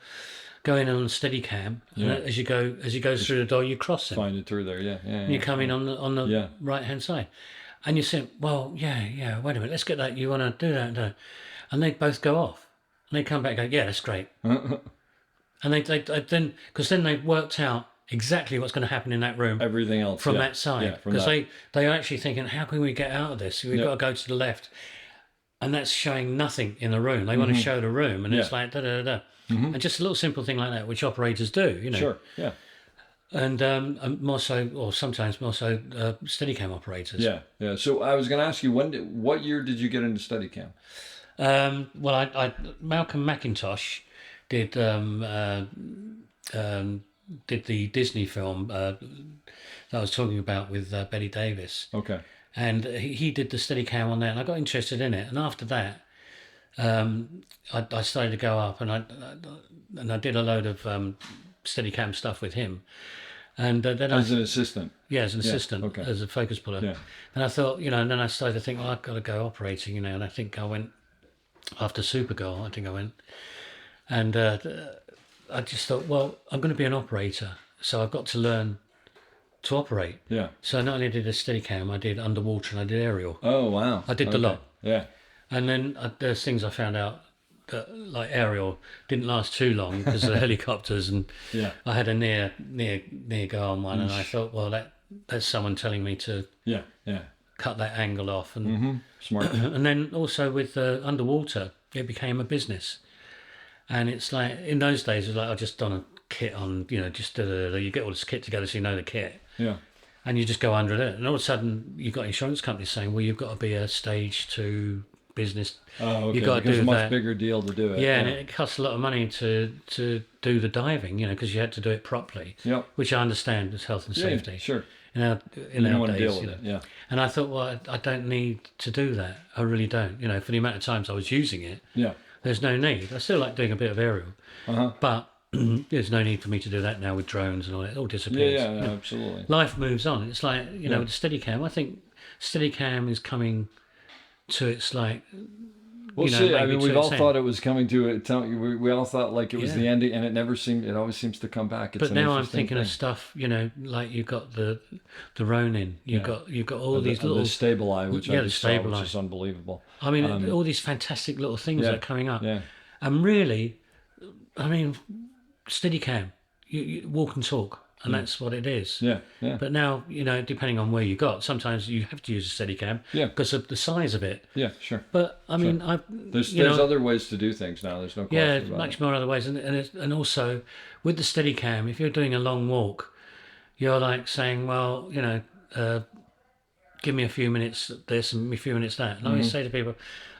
go in on a steady cam, and as he goes through the door, you cross him, Find it through there, yeah. and you come in on the right hand side, and you say, well, yeah, wait a minute, let's get that. You want to do that, and they both go off, and they come back and go, yeah, that's great. And they then, because then they've worked out exactly what's going to happen in that room Everything else from yeah. that side. Yeah, from Because that. they are actually thinking, how can we get out of this? We've got to go to the left. And that's showing nothing in the room. They want to show the room. And it's like, da-da-da-da. And just a little simple thing like that, which operators do, Sure, yeah. And more so, or sometimes more so, Steadicam operators. Yeah. So I was going to ask you, what year did you get into Steadicam? Well, I Malcolm McIntosh did the Disney film that I was talking about with Betty Davis, Okay. and he did the Steadicam on that, and I got interested in it. And after that, I started to go up, and I did a load of Steadicam stuff with him, and then As an assistant. as an assistant, okay. as a focus puller. Yeah. And I thought, and then I started to think, well, I've got to go operating, and I think I went after Supergirl. I think I went, and I just thought, well, I'm going to be an operator, so I've got to learn to operate. Yeah. So not only did I Steadicam, I did underwater and I did aerial, Oh, wow. I did the lot. Yeah. and then there's things I found out that, like aerial, didn't last too long because of the helicopters, and Yeah. I had a near go on one, and I thought, well, that's someone telling me to Yeah. cut that angle off, and Smart. and then also with underwater, it became a business, And it's like, in those days, it's like, I just done a kit on, just you get all this kit together so you know the kit. Yeah. And you just go under it. And all of a sudden, you've got insurance companies saying, well, you've got to be a stage 2 business. Oh, okay. You've got to Because do it's a much that. bigger deal to do it. Yeah, and it costs a lot of money to do the diving, because you had to do it properly. Yep. Which I understand as health and Yeah, safety. sure. In our don't want to days, deal with it. Yeah. And I thought, well, I don't need to do that. I really don't. For the amount of times I was using it, Yeah. there's no need. I still like doing a bit of aerial, but there's no need for me to do that now with drones and all that. It all disappears. Yeah, absolutely. Life moves on. It's like, with the Steadicam, I think Steadicam is coming to its like... We'll see. I mean, we've all thought it was coming to it. We all thought like it was the ending, and it never seemed. It always seems to come back. But now I'm thinking of stuff, like you've got the Ronin, you've got all these little the Stabileye, which I the just saw, Stabileye. which is unbelievable. I mean, all these fantastic little things that are coming up. Yeah. And really, I mean, Steadicam, you walk and talk, and that's what it is. Yeah, yeah. But now, depending on where you got, sometimes you have to use a Steadicam because of the size of it. Yeah, sure. But I mean, There's other ways to do things now. There's no question about much it. more other ways, and also with the Steadicam, if you're doing a long walk, you're like saying, well, give me a few minutes this and a few minutes that. And I always say to people,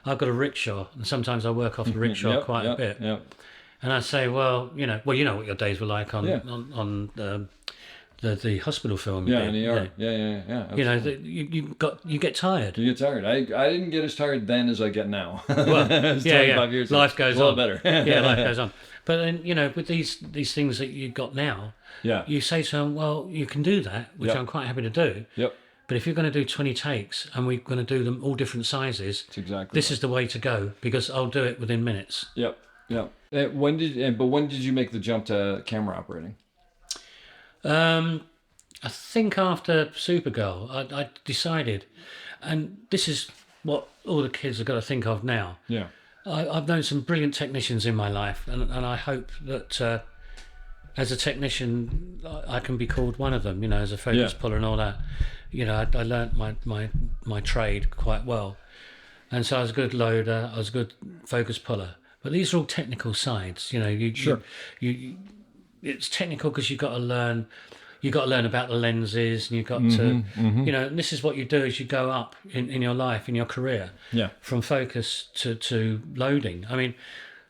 I've got a rickshaw, and sometimes I work off the rickshaw quite a bit. Yep. And I say, well, you know what your days were like on the hospital film. Yeah, in ER. Yeah. You get tired. You get tired. I didn't get as tired then as I get now. Well, 25 years life ago. goes It's a lot on. better. Yeah, life goes on. But then with these things that you've got now, you say to them, well, you can do that, which I'm quite happy to do. Yep. But if you're going to do 20 takes and we're going to do them all different sizes, That's exactly. this is the way to go because I'll do it within minutes. Yep. When did you make the jump to camera operating? I think after Supergirl, I decided, and this is what all the kids have got to think of now. Yeah. I've known some brilliant technicians in my life, and I hope that as a technician, I can be called one of them, as a focus puller and all that. I learnt my trade quite well. And so I was a good loader, I was a good focus puller. But these are all technical sides, Sure. It's technical because you've got to learn about the lenses, and you've got to, and this is what you do as you go up in your life, in your career, from focus to loading. I mean,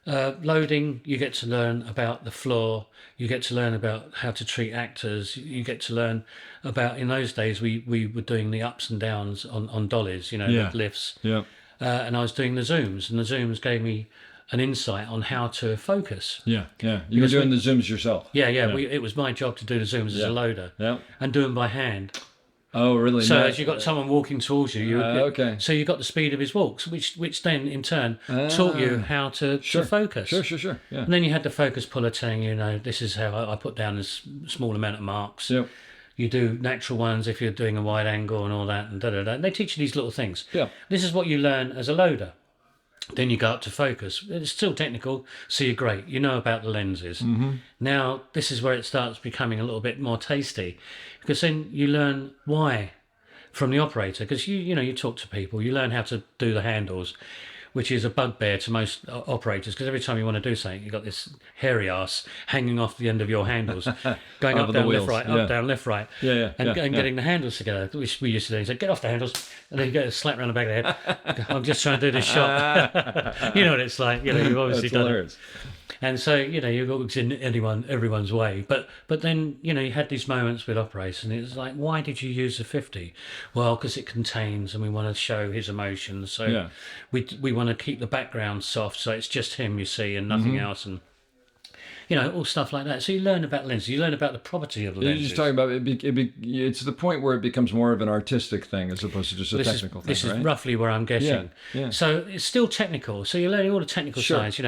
loading, you get to learn about the floor, you get to learn about how to treat actors, you get to learn about, in those days, we were doing the ups and downs on dollies, with lifts. Yeah. And I was doing the zooms, and the zooms gave me an insight on how to focus. Yeah. You were doing the zooms yourself. Yeah. It was my job to do the zooms as a loader. Yeah. And do them by hand. Oh, really? So as you got someone walking towards you, okay. So you got the speed of his walks, which then in turn taught you how to focus. Sure. Yeah. And then you had the focus puller telling you, this is how I put down this small amount of marks. Yep. You do natural ones if you're doing a wide angle and all that, and da-da-da. They teach you these little things. Yeah. This is what you learn as a loader. Then you go up to focus. It's still technical, so you're great. You know about the lenses. Mm-hmm. Now, this is where it starts becoming a little bit more tasty, because then you learn why from the operator. Because you talk to people, you learn how to do the handles, which is a bugbear to most operators. Because every time you want to do something, you've got this hairy ass hanging off the end of your handles, going up, down, left, right, up, down, left, right, and getting the handles together, which we used to do. He said, "Get off the handles," and then you get a slap around the back of the head. I'm just trying to do this shot. You know what it's like. You've obviously That's done hilarious. it. And so, you got in everyone's way. But then, you had these moments with operators, and it's like, why did you use a 50? Well, because it contains, and we want to show his emotions. So we want to keep the background soft, so it's just him, you see, and nothing else. And, all stuff like that. So you learn about lenses. You learn about the property of the lenses. You're just talking about it's the point where it becomes more of an artistic thing as opposed to just a technical thing, This right? is roughly where I'm getting. Yeah. So it's still technical. So you're learning all the technical sides.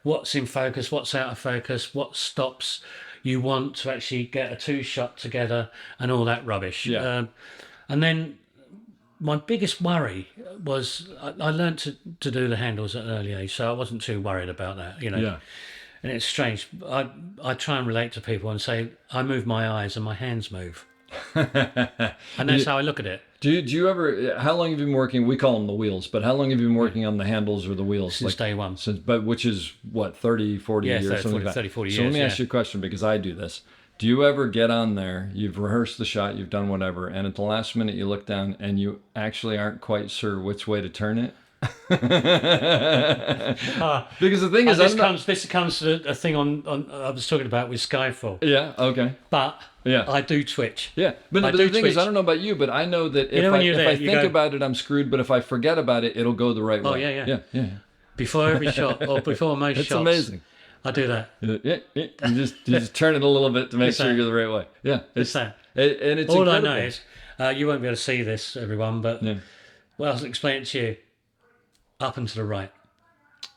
What's in focus, what's out of focus, what stops you want to actually get a two-shot together, and all that rubbish. Yeah. And then my biggest worry was I learned to do the handles at an early age, so I wasn't too worried about that. Yeah. And it's strange. I try and relate to people and say I move my eyes and my hands move, and that's how I look at it. Do you ever? How long have you been working? We call them the wheels, but how long have you been working on the handles or the wheels? Since day one. But which is what 30, 40 Yeah, years, 30, something 40, like that. 30, 40 So let years, me yeah. ask you a question because I do this. Do you ever get on there? You've rehearsed the shot, you've done whatever, and at the last minute you look down and you actually aren't quite sure which way to turn it? Because the thing is, this comes to a thing on I was talking about with Skyfall. yeah, okay. But Yeah. I do twitch. Yeah, but I the do thing is, twitch. I don't know about you, but I know that if know when I, you're if there, I you think go- about it, I'm screwed. But if I forget about it, it'll go the right way. Oh, yeah. yeah. Before every shot, or before most It's shots. amazing. I do that. Yeah. You just turn it a little bit to make It's sure that. you're the right way. Yeah, It's that. and it's All incredible. I know is, you won't be able to see this, everyone, but Yeah. well, I'll explain it to you. Up and to the right.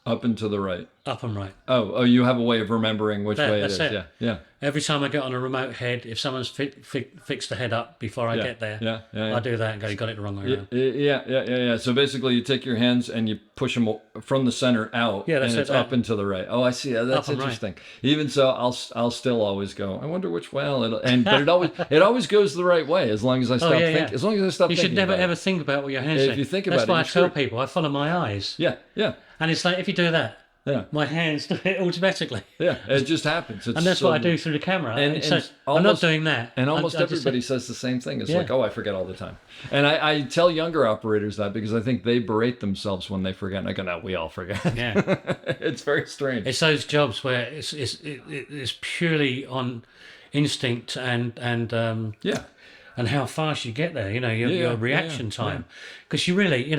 Up and to the right. Up and right. Oh, you have a way of remembering which way it that's is. it. Yeah. Every time I get on a remote head, if someone's fixed the head up before I Yeah, get there, yeah. I do that and go, you got it the wrong way around. Yeah. So basically, you take your hands and you push them from the center out. Yeah, that's and it, it's that. up and to the right. Oh, I see. That's Up and right. interesting. Even so, I'll still always go. I wonder which way. But it always goes the right way as long as I stop yeah. As long as I stop. You thinking should never about ever it. think about what your hands If do. you think That's about why it, I you're tell screwed. people I follow my eyes. Yeah. And it's like, if you do that, Yeah. my hands do it automatically. Yeah. It just happens. It's And that's so- what I do through the camera. And So I'm not almost- doing that. And almost I just- everybody says the same thing. It's Yeah. like, oh, I forget all the time. And I tell younger operators that because I think they berate themselves when they forget. And I go, no, we all forget. Yeah. It's very strange. It's those jobs where it's purely on instinct and Yeah. and how fast you get there. You know, your reaction yeah. time. Because you really,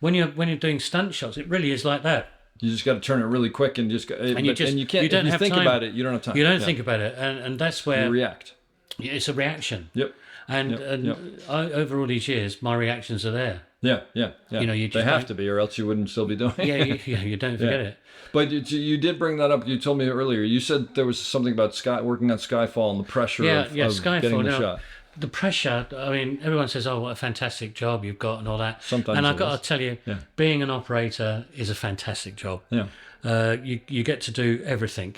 when you're doing stunt shots, it really is like that. You just got to turn it really quick and just go. And you can't. you don't if you have think time. about it, you don't have time. You don't Yeah. think about it, and that's where You react. it's a reaction. Yep. And Yep. over all these years, my reactions are there. Yeah. You know, you they just have don't- to be, or else you wouldn't still be doing it. Yeah, you don't forget it. But you did bring that up. You told me earlier. You said there was something about working on Skyfall and the pressure of Skyfall. getting the Now, shot. the pressure, I mean, everyone says, oh, what a fantastic job you've got and all that. Sometimes and I've it got is. to tell you, Yeah. being an operator is a fantastic job. Yeah. You get to do everything.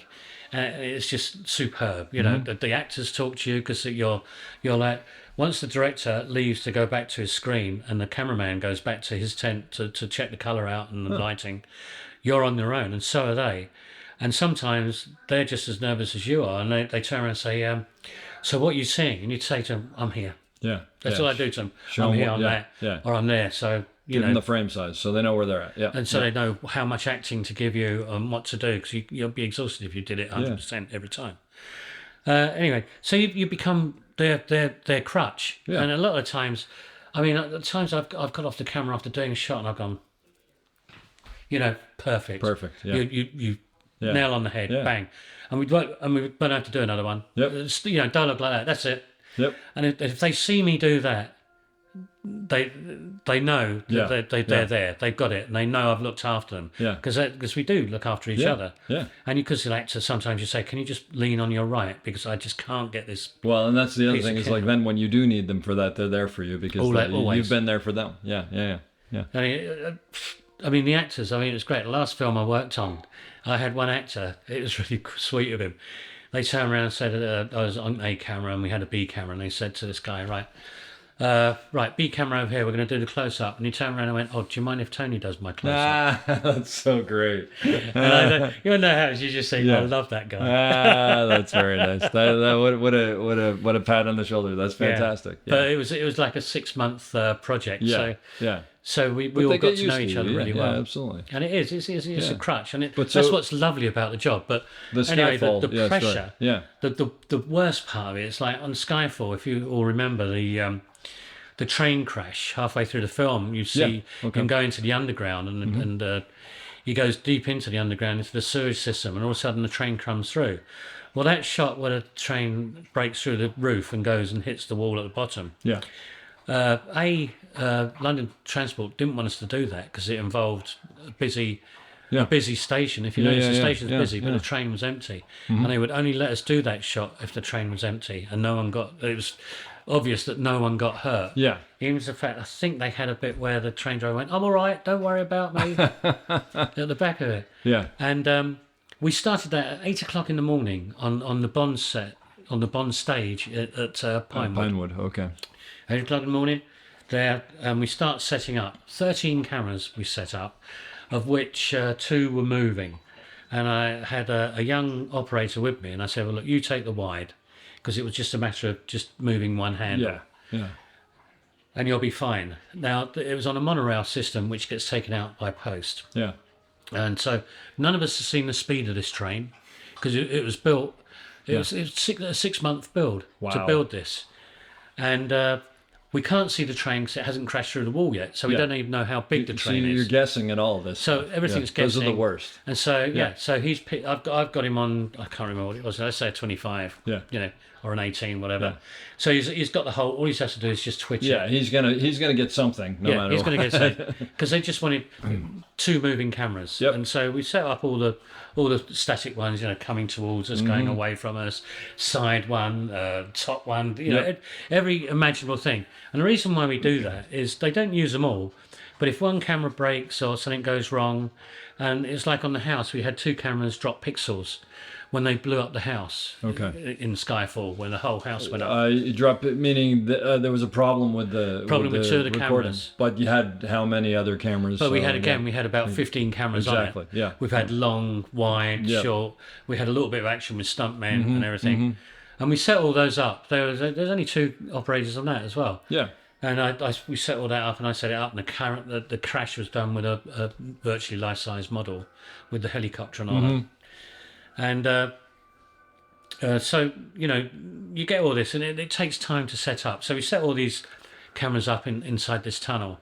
It's just superb. You know, the actors talk to you because you're like, once the director leaves to go back to his screen and the cameraman goes back to his tent to check the colour out and the lighting, you're on your own, and so are they. And sometimes they're just as nervous as you are, and they turn around and say, so what are you seeing? And you'd say to them, I'm here. Yeah. That's all I do to them. Show I'm 'em here, what- I'm yeah, there, yeah. or I'm there. So, you Give them know, the frame size so they know where they're at. Yeah. and so they know how much acting to give you and what to do, because you'll be exhausted if you did it 100% every time. Anyway, so you become their crutch. Yeah. And a lot of times, I mean, at times I've got off the camera after doing a shot and I've gone, perfect. Perfect, yeah. You Yeah. nail on the head, Yeah. bang. And we don't have to do another one. Yep. It's, dialogue like that, that's it. Yep. And if they see me do that, they know Yeah, that they're there. They've got it, and they know I've looked after them. Yeah. Because we do look after each Yeah, other. yeah. And because an actor, sometimes you say, "Can you just lean on your right because I just can't get this." Well, and that's the other Piece of thing is kit. like then when you do need them for that, they're there for you because Always. you've been there for them. Yeah. I mean, the actors. I mean, it was great. The last film I worked on, I had one actor. It was really sweet of him. They turned around and said, I was on A camera and we had a B camera, and they said to this guy, right, B camera over here, we're going to do the close-up. And he turned around and went, oh, do you mind if Tony does my close-up? That's so great. And you know how you just say, Yeah. I love that guy. That's very nice. What a pat on the shoulder. That's fantastic. Yeah. But it was like a 6-month project. Yeah. So we But all they got get to know used each other you. really Yeah, well. absolutely. And it is. It's Yeah. a crutch. And But that's so- what's lovely about the job. But The anyway, Skyfall. the yeah, that's right. pressure. Yeah. The worst part of it is like on Skyfall, if you all remember the train crash halfway through the film, you see Yeah, okay. him go into the underground and he goes deep into the underground, into the sewage system, and all of a sudden the train comes through. Well, that shot where the train breaks through the roof and goes and hits the wall at the bottom. Yeah. London Transport didn't want us to do that because it involved a busy station. If you Yeah, notice, yeah, the yeah, station's yeah, busy, but yeah. the train was empty, and they would only let us do that shot if the train was empty, and no one got. It was obvious that no one got hurt. Yeah. Even the fact, I think they had a bit where the train driver went, "I'm all right, don't worry about me," at the back of it. Yeah. And we started that at 8:00 in the morning on the Bond set, on the Bond stage at Pinewood. Pinewood. Okay. 8:00 in the morning. there, and we start setting up 13 cameras. We set up, of which 2 were moving, and I had a young operator with me, and I said, "Well, look, you take the wide, because it was just a matter of just moving one handle, Yeah. and you'll be fine." Now, it was on a monorail system, which gets taken out by post, Yeah. and so none of us have seen the speed of this train, because it was built. It was a 6-month build to Wow. build this, and we can't see the train because it hasn't crashed through the wall yet, so we Yeah. don't even know how big the So train you're is. guessing at all this. So everything's Those are guessing. the worst. And so so he's I've got him on. I can't remember what it was. Let's say a 25. Yeah. Or an 18, whatever. Yeah. So he's got the whole. All he has to do is just twitch Yeah, it. he's gonna get something. No matter He's what. going to get because they just wanted 2 moving cameras, Yep. and so we set up all the static ones, coming towards us, going away from us, side one, top one, Yep. every imaginable thing. And the reason why we do that is they don't use them all, but if one camera breaks or something goes wrong, and it's like on the house, we had 2 cameras drop pixels when they blew up the house. Okay. In Skyfall, when the whole house went up. You dropped it, meaning there was a problem with the Problem with 2 of the recording. cameras. But you had how many other cameras? But we So, had we had about 15 cameras Exactly, on it. yeah. We've had long, wide, Yeah. short. We had a little bit of action with stuntmen and everything. And we set all those up. There's only 2 operators on that as well. Yeah. And we set all that up, and I set it up, and the crash was done with a virtually life-size model with the helicopter and all that. And so, you get all this, and it takes time to set up. So we set all these cameras up inside this tunnel.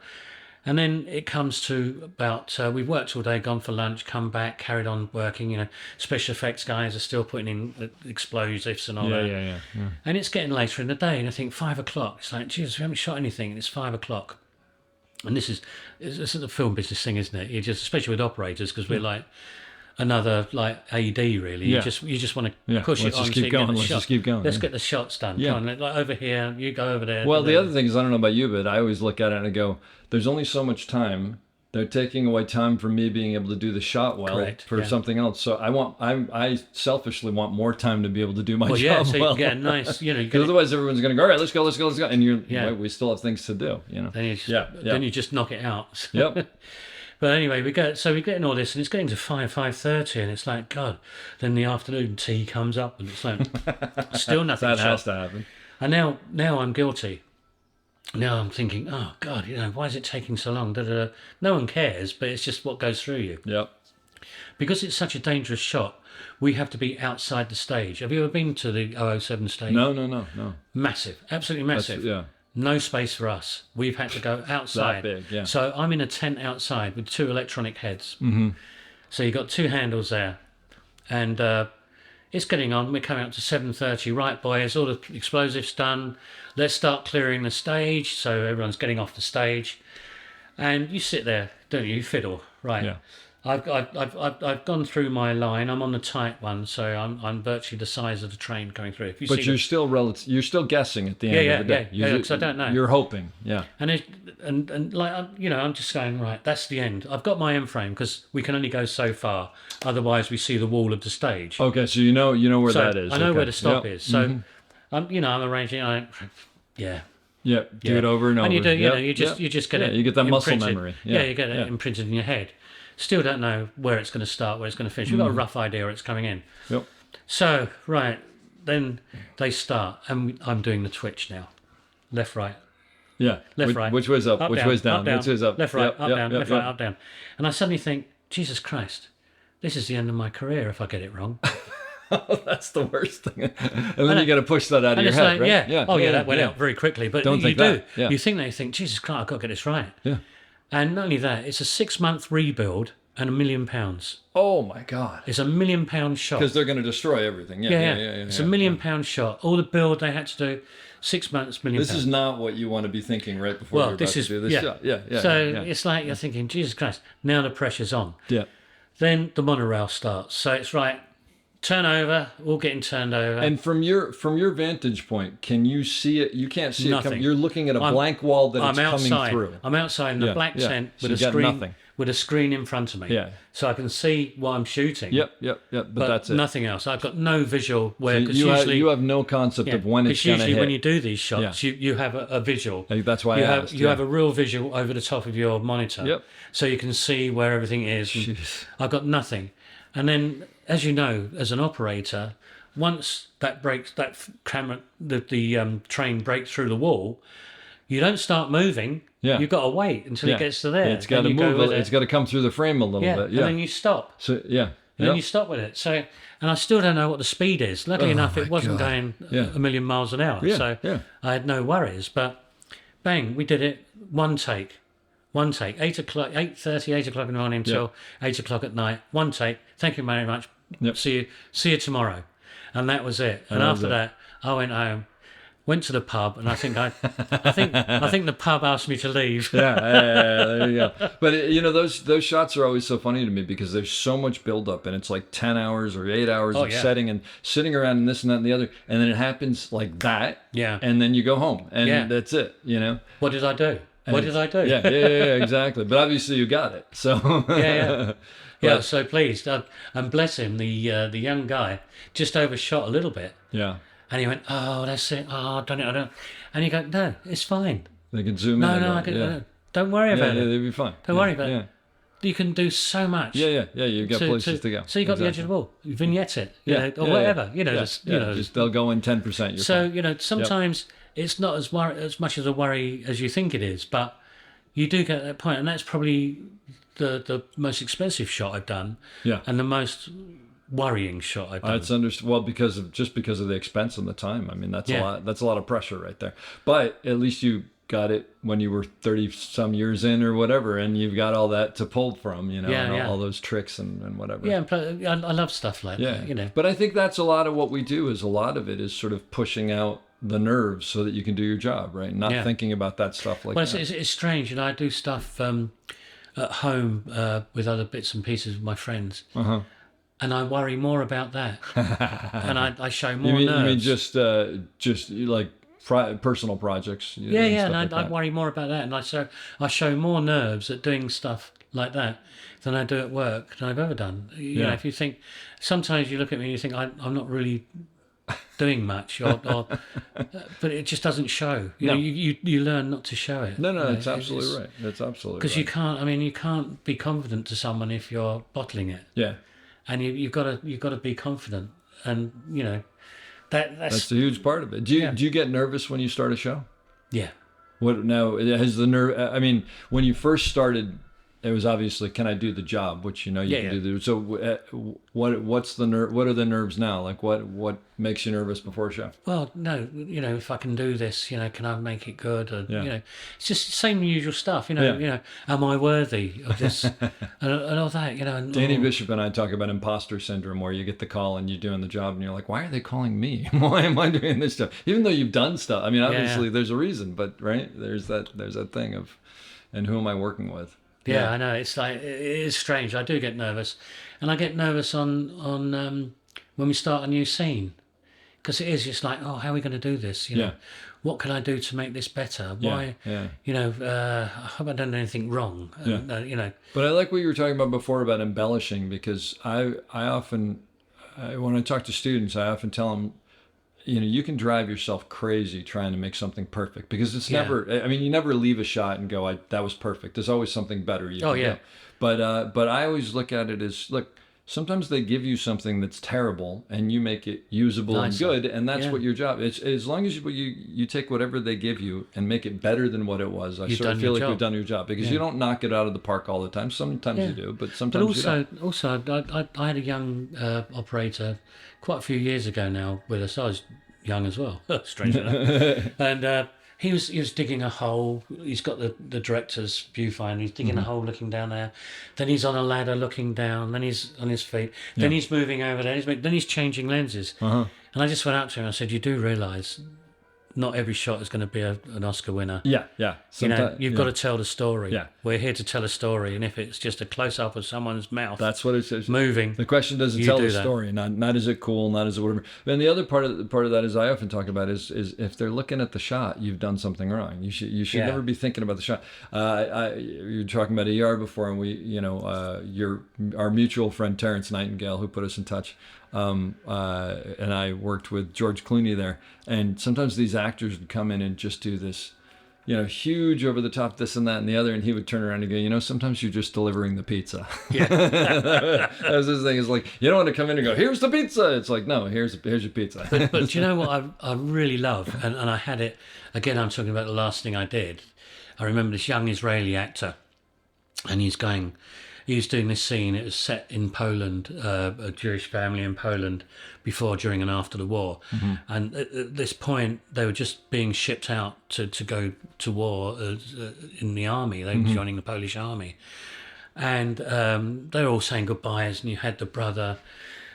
And then it comes to about, we've worked all day, gone for lunch, come back, carried on working. Special effects guys are still putting in explosives and all that. Yeah. And it's getting later in the day, and I think 5 o'clock. It's like, Jesus, we haven't shot anything, and it's 5 o'clock. And this is a film business thing, isn't it? You just, especially with operators, because we're like another like AD really. Yeah. You just want to Yeah, push let's it on. just so keep you get going, the let's shot. just keep going, Let's yeah. get the shots done. Yeah. Come on, like over here, you go over there. Well, the other thing is, I don't know about you, but I always look at it and I go, "There's only so much time. They're taking away time from me being able to do the shot well Correct, for yeah. something else. So I selfishly want more time to be able to do my well, job yeah, so you well. can get a nice, you get Because it, otherwise, everyone's going to go, all right, let's go, and Yeah. we still have things to do. then you just, Yeah. then you just knock it out. Yep. But anyway, we're getting all this, and it's getting to 5:30, and it's like, God. Then the afternoon tea comes up, and it's like still nothing. That shot. has to happen. And now I'm guilty. Now I'm thinking, oh God, why is it taking so long? Da-da-da. No one cares, but it's just what goes through you. Yep. Because it's such a dangerous shot, we have to be outside the stage. Have you ever been to the 007 stage? No. Massive, absolutely massive. Yeah. No space for us. We've had to go outside. big, yeah. So I'm in a tent outside with 2 electronic heads. Mm-hmm. So you've got 2 handles there. And it's getting on. We're coming up to 7:30. Right, boys, all the explosives done. Let's start clearing the stage. So everyone's getting off the stage. And you sit there, don't you? You fiddle. Right. Yeah. I've gone through my line. I'm on the tight one, so I'm virtually the size of the train going through. If you But see you're still you're still guessing at the end of the day. yeah, 'cause I don't know. You're hoping. Yeah. and like I'm just going, right, that's the end. I've got my end frame because we can only go so far. Otherwise, we see the wall of the stage. Okay, so you know where so that is. I know Okay. where the stop Yep. is. So I'm arranging. Yeah. Yep. Do it over and over. And you do, Yep, you yep. just get Yeah, it. you get that muscle imprinted. memory. Yeah, Yeah, you get it yeah. imprinted in your head. Still don't know where it's going to start, where it's going to finish. We've got a rough idea where it's coming in. Yep. So right, then they start, and I'm doing the twitch now, left, right, Yeah. left, right. Which way's up? Up, Which down, way's down? up, down, Which way's up? left, right, Yep, up, yep, down, yep, left, yep. right, up, down. And I suddenly think, Jesus Christ, this is the end of my career if I get it wrong. That's the worst thing. And then you got to push that out of And your it's head, like, right? yeah. Oh, yeah, that went out very quickly. But Don't you think do. that, yeah. You think that, you think, Jesus Christ, I've got to get this right. Yeah. And not only that, it's a 6-month rebuild and £1 million. Oh my God. It's a £1 million shot. Because they're going to destroy everything. Yeah. Yeah. It's a £1 million shot. All the build they had to do, 6 months, £1 million. This is not what you want to be thinking right before well, you're this about is to do this shot. Yeah. So yeah. it's like you're thinking, Jesus Christ, now the pressure's on. Yeah. Then the monorail starts. So it's right, turnover, all getting turned over. And from your vantage point, can you see it? You can't see it Nothing. coming. You're looking at a I'm- blank wall that it's I'm coming outside. through. I'm outside in the Yeah, black yeah. tent So with a you got screen. nothing. With a screen in front of me. Yeah. So I can see what I'm shooting. Yep. But that's it. Nothing else. I've got no visual where, So because you usually have no concept of when it's going to usually hit. when you do these shots, you have a visual. That's why you I have asked, you have a real visual over the top of your monitor. Yep. So you can see where everything is. And Jeez. I've got nothing. And then, as you know, as an operator, once that camera, the train breaks through the wall, you don't start moving. Yeah. You've got to wait until it gets to there. It's got to Then you move. go with It's got to come through the frame a little bit. Yeah. And then you stop. So yeah. And then you stop with it. So, and I still don't know what the speed is. Luckily enough, it wasn't God. going Yeah. a million miles an hour. Yeah, So yeah. I had no worries. But bang, we did it. One take. 8 o'clock, 8:30, 8 o'clock in the morning until 8 o'clock at night. One take. Thank you very much. Yep. See you tomorrow. And that was it. And that was after it. that, I went home, went to the pub, and I think the pub asked me to leave. Yeah, there you go. But those shots are always so funny to me because there's so much buildup, and it's like 10 hours or 8 hours of yeah. setting and sitting around and this and that and the other, and then it happens like that. Yeah. And then you go home, and Yeah. that's it. What did I do? What did I do? Yeah, exactly. But obviously you got it. So Yeah. Yeah, so pleased. And bless him, the young guy just overshot a little bit. yeah. And he went, oh, that's it. Oh, I've done it. I don't. And you go, no, it's fine. They can zoom No, in. no, and I go, can, yeah. don't worry Yeah, about yeah, it. they'd be fine. Don't Yeah, worry about yeah. it. You can do so much. Yeah. You've got places to go. So you got the edge of the wall. You vignette it, or Yeah, whatever. Yeah. Just they'll go in 10%. You're So fine. sometimes it's not as much as a worry as you think it is, but you do get that point, and that's probably the most expensive shot I've done, Yeah. and the most worrying shot I've done. It's well because of the expense and the time. I mean, that's a Yeah. lot. That's a lot of pressure right there. But at least you got it when you were 30 some years in or whatever, and you've got all that to pull from. Yeah, and yeah. all those tricks and whatever. Yeah, I love stuff like Yeah. that. But I think that's a lot of what we do. Is a lot of it is sort of pushing out the nerves so that you can do your job, right? Not Yeah. thinking about that stuff like Well, that. it's strange. I do stuff at home with other bits and pieces with my friends, and I worry more about that, and I show more you nerves. mean just like personal projects? Yeah, and yeah, stuff and like I that. worry more about that, and I show more nerves at doing stuff like that than I do at work than I've ever done. You know, if you think, sometimes you look at me and you think I'm not really doing much, or but it just doesn't show. You know, you learn not to show it. No, You know, that's absolutely right. That's absolutely Because right. you can't. I mean, you can't be confident to someone if you're bottling it, Yeah, and you've got to be confident, and that's that's a huge part of it. Do you get nervous when you start a show? yeah. What now? Has the nerve? I mean, when you first started, it was obviously, can I do the job? Which you can do. So, what's the nerve? What are the nerves now? Like, what makes you nervous before a show? Well, no, if I can do this, can I make it good? Or, Yeah. it's just the same usual stuff. Yeah. Am I worthy of this? and all that. And, Danny Bishop and I talk about imposter syndrome, where you get the call and you're doing the job, and you're like, why are they calling me? Why am I doing this stuff? Even though you've done stuff. I mean, obviously there's a reason, but right there's that thing of, and who am I working with? Yeah, I know. It's like, it is strange. I do get nervous, and I get nervous on when we start a new scene, because it is just like, oh, how are we going to do this? What can I do to make this better? Why? Yeah. I hope I don't do anything wrong. But I like what you were talking about before about embellishing, because I often, when I talk to students, I often tell them, you can drive yourself crazy trying to make something perfect, because it's never, I mean, you never leave a shot and go, that was perfect. There's always something better you can do. But I always look at it as, look, sometimes they give you something that's terrible and you make it usable and good, and that's what your job is. As long as you take whatever they give you and make it better than what it was, I sort of feel like you've done your job, because you don't knock it out of the park all the time. Sometimes you do, but sometimes you don't. Also, I had a young operator quite a few years ago now with us. I was young as well, strange enough. And he was digging a hole. He's got the director's viewfinder. He's digging a hole, looking down there. Then he's on a ladder, looking down. Then he's on his feet. Then he's moving over there. Then he's changing lenses. And I just went up to him and I said, "You do realise not every shot is going to be an Oscar winner. Yeah. You know, you've got to tell the story. Yeah. We're here to tell a story, and if it's just a close up of someone's mouth, That's what it says. moving. The question doesn't You tell do the that. story. Not is it cool, not is it whatever. And the other part of that is I often talk about is if they're looking at the shot, you've done something wrong. You should Yeah. never be thinking about the shot. You were talking about ER before, and our mutual friend Terrence Nightingale, who put us in touch. And I worked with George Clooney there, and sometimes these actors would come in and just do this, huge over the top this and that and the other, and he would turn around and go, sometimes you're just delivering the pizza. Yeah. That was his thing. Is like, you don't want to come in and go, here's the pizza. It's like, no, here's your pizza. But do you know what I really love? And I had it, again, I'm talking about the last thing I did. I remember this young Israeli actor, and he was doing this scene. It was set in Poland, a Jewish family in Poland, before, during, and after the war. Mm-hmm. And at this point, they were just being shipped out to go to war in the army. They were joining the Polish army. And they were all saying goodbyes, and you had the brother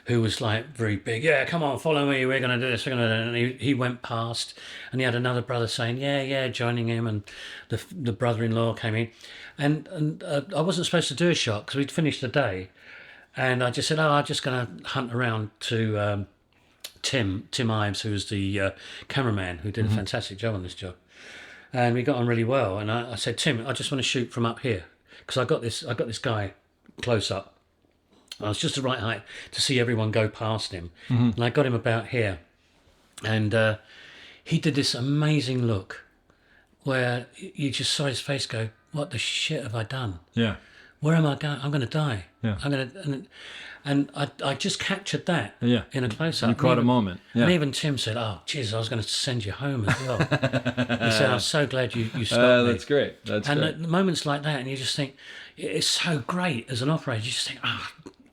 who was like very big, yeah, come on, follow me, we're going to do this, we're going to do it. And he went past, and he had another brother saying, yeah, joining him, and the brother-in-law came in. And I wasn't supposed to do a shot because we'd finished the day. And I just said, I'm just going to hunt around to Tim Ives, who was the cameraman, who did a fantastic job on this job. And we got on really well. And I said, Tim, I just want to shoot from up here, because I got this guy close up. I was just the right height to see everyone go past him. And I got him about here. And he did this amazing look where you just saw his face go, what the shit have I done? Yeah. Where am I going? I'm going to die. Yeah. And I just captured that Yeah. in a close-up. You caught a moment. Yeah. And even Tim said, oh, Jesus, I was going to send you home as well. He said, I'm so glad you stopped me. That's great. That's And great. the moments like that, and you just think, it's so great as an operator. You just think,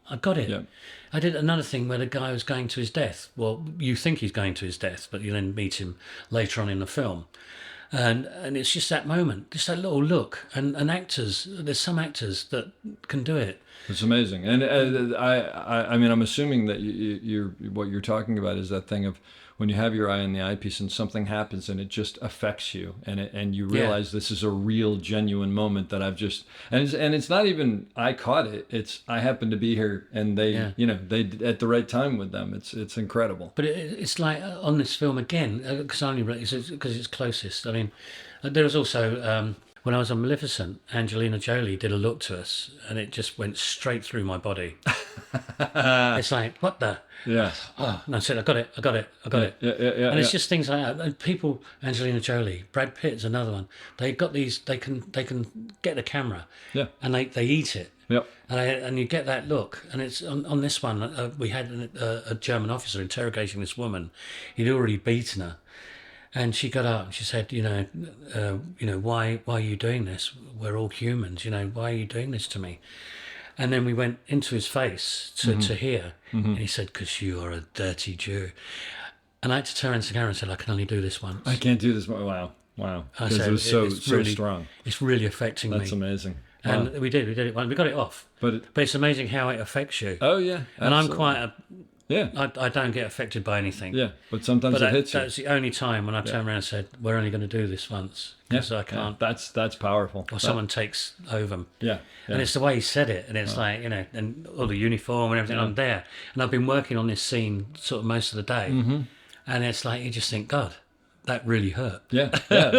I got it. Yeah. I did another thing where the guy was going to his death. Well, you think he's going to his death, but you then meet him later on in the film. And it's just that moment, just that little look. And actors, there's some actors that can do it. It's amazing, and I mean, I'm assuming that you're what you're talking about is that thing of when you have your eye on the eyepiece and something happens and it just affects you, and you realize this is a real, genuine moment that I've just and it's not even I caught it. It's I happened to be here, and they they at the right time with them. It's incredible. But it's like on this film again, because it's closest. I mean, there was also. When I was on Maleficent, Angelina Jolie did a look to us, and it just went straight through my body. It's like, what the? Yeah. Oh, and I said, I got it. Yeah. And it's just things like that. And people, Angelina Jolie, Brad Pitt's another one. They got these. They can get the camera. Yeah. And they eat it. Yep. And you get that look. And it's on this one. We had a German officer interrogating this woman. He'd already beaten her. And she got up and she said, why are you doing this? We're all humans, why are you doing this to me? And then we went into his face to hear. And he said, because you are a dirty Jew. And I had to turn to the camera and said, I can only do this once. I can't do this. Wow. I Because said, it was so really strong. It's really affecting me. That's amazing. And Wow. we did it once. We got it off. But it's amazing how it affects you. oh yeah. And I'm absolutely. quite Yeah. I don't get affected by anything. Yeah. But sometimes But it hits you. that's the only time when I turned around and said, we're only going to do this once. Because I can't. Yeah, that's powerful. Or someone takes over. Yeah. And it's the way he said it. And it's like, and all the uniform and everything, I'm there. And I've been working on this scene sort of most of the day. And it's like, you just think, God, that really hurt. Yeah,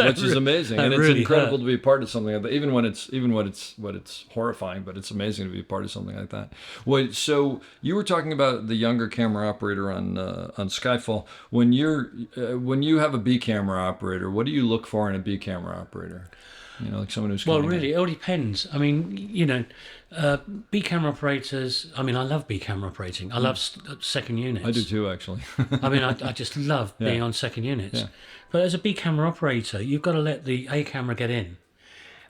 which is amazing, and it's really incredible hurt. to be a part of something like that. Even when it's horrifying, but it's amazing to be a part of something like that. Wait, so you were talking about the younger camera operator on Skyfall. When you have a B camera operator, what do you look for in a B camera operator? Like someone who's Well, coming really, it all depends. I mean, B camera operators. I mean, I love B camera operating. I love second units. I do too, actually. I mean, I just love being on second units. Yeah. But as a B camera operator, you've got to let the A camera get in,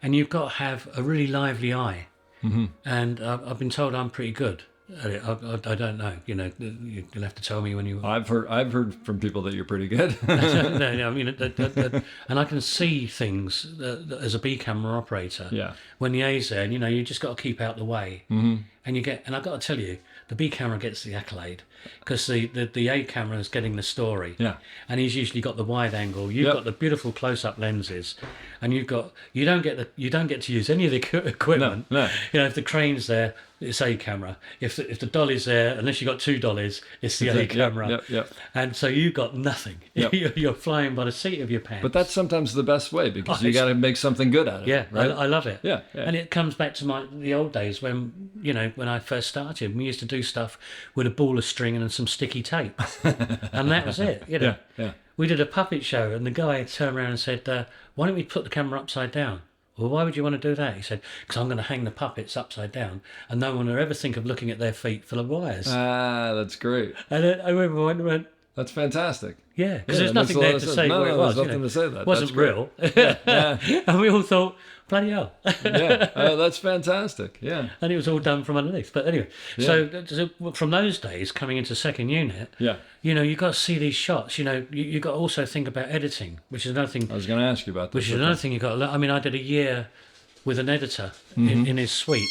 and you've got to have a really lively eye. And I've been told I'm pretty good at it. I don't know. You'll have to tell me when you. I've heard from people that you're pretty good. No, I mean, and I can see things as a B camera operator. Yeah. When the A's there, and you just got to keep out the way. And I've got to tell you, the B camera gets the accolade because the A camera is getting the story. Yeah. And he's usually got the wide angle. You've Yep. got the beautiful close-up lenses, and you don't get to use any of the equipment. No. You know, if the crane's there, it's A camera. If the dolly's there, unless you've got two dollies, it's the A Yep, camera. yep. And so you've got nothing. Yep. You're flying by the seat of your pants. But that's sometimes the best way because Oh, you it's- got to make something good out of yeah, it, right? I love it. Yeah. And it comes back to the old days when, you know, when I first started, we used to do stuff with a ball of string and some sticky tape. And that was it, you know. Yeah. We did a puppet show and the guy turned around and said, why don't we put the camera upside down? Well, why would you want to do that? He said, because I'm going to hang the puppets upside down and no one will ever think of looking at their feet full of wires. Ah, that's great. And I remember when I went, That's fantastic. yeah, because Yeah, there's that makes nothing a lot there of to sense. say No, where no, it was. there's you nothing know. to say that. It wasn't That's real. And we all thought, bloody hell. Yeah, that's fantastic. Yeah, And it was all done from underneath. But anyway, so from those days, coming into second unit, yeah. you know, you've got to see these shots. You know, you got to also think about editing, which is another thing. I was going to ask you about this. Which is another thing you got to learn. I mean, I did a year with an editor in his suite,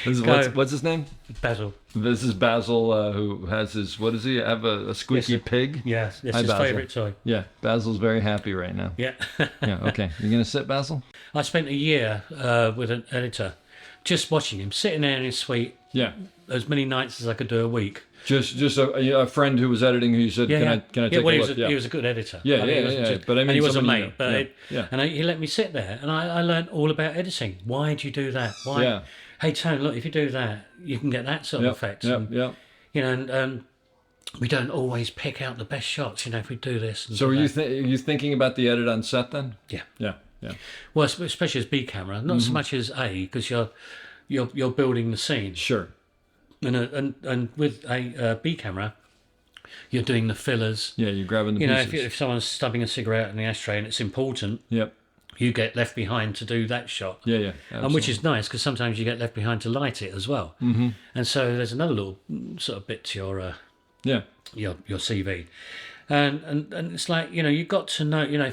This is, Go. what's his name? Basil. This is Basil, who has his. What does he have? A squeaky Yes, pig. Yeah, it's Hi, his Basil. favourite toy. Yeah, Basil's very happy right now. Yeah. Yeah. Okay. You gonna sit, Basil? I spent a year with an editor, just watching him, sitting there in his suite, Yeah. as many nights as I could do a week. Just a friend who was editing who you said, can I take well, a he look? was he was a good editor. Yeah, I mean, yeah, he wasn't yeah. But I mean, and he was a somebody mate. you But know. it, Yeah. and he let me sit there, and I learned all about editing. Why do you do that? Why? Yeah. Hey, Tone, look, if you do that, you can get that sort of effect. And, Yep. You know, and we don't always pick out the best shots. You know, if we do this. And So do are you that. are you thinking about the edit on set then? Yeah. Yeah. Well, especially as B camera, not so much as A, because you're building the scene, Sure. and with a B camera, you're doing the fillers. Yeah, you're grabbing the You know, pieces. if someone's stubbing a cigarette in the ashtray and it's important, Yep. you get left behind to do that shot. Yeah. And which is nice because sometimes you get left behind to light it as well. Mm-hmm. And so there's another little sort of bit to Yeah. your CV. And it's like, you know, you've got to know, you know,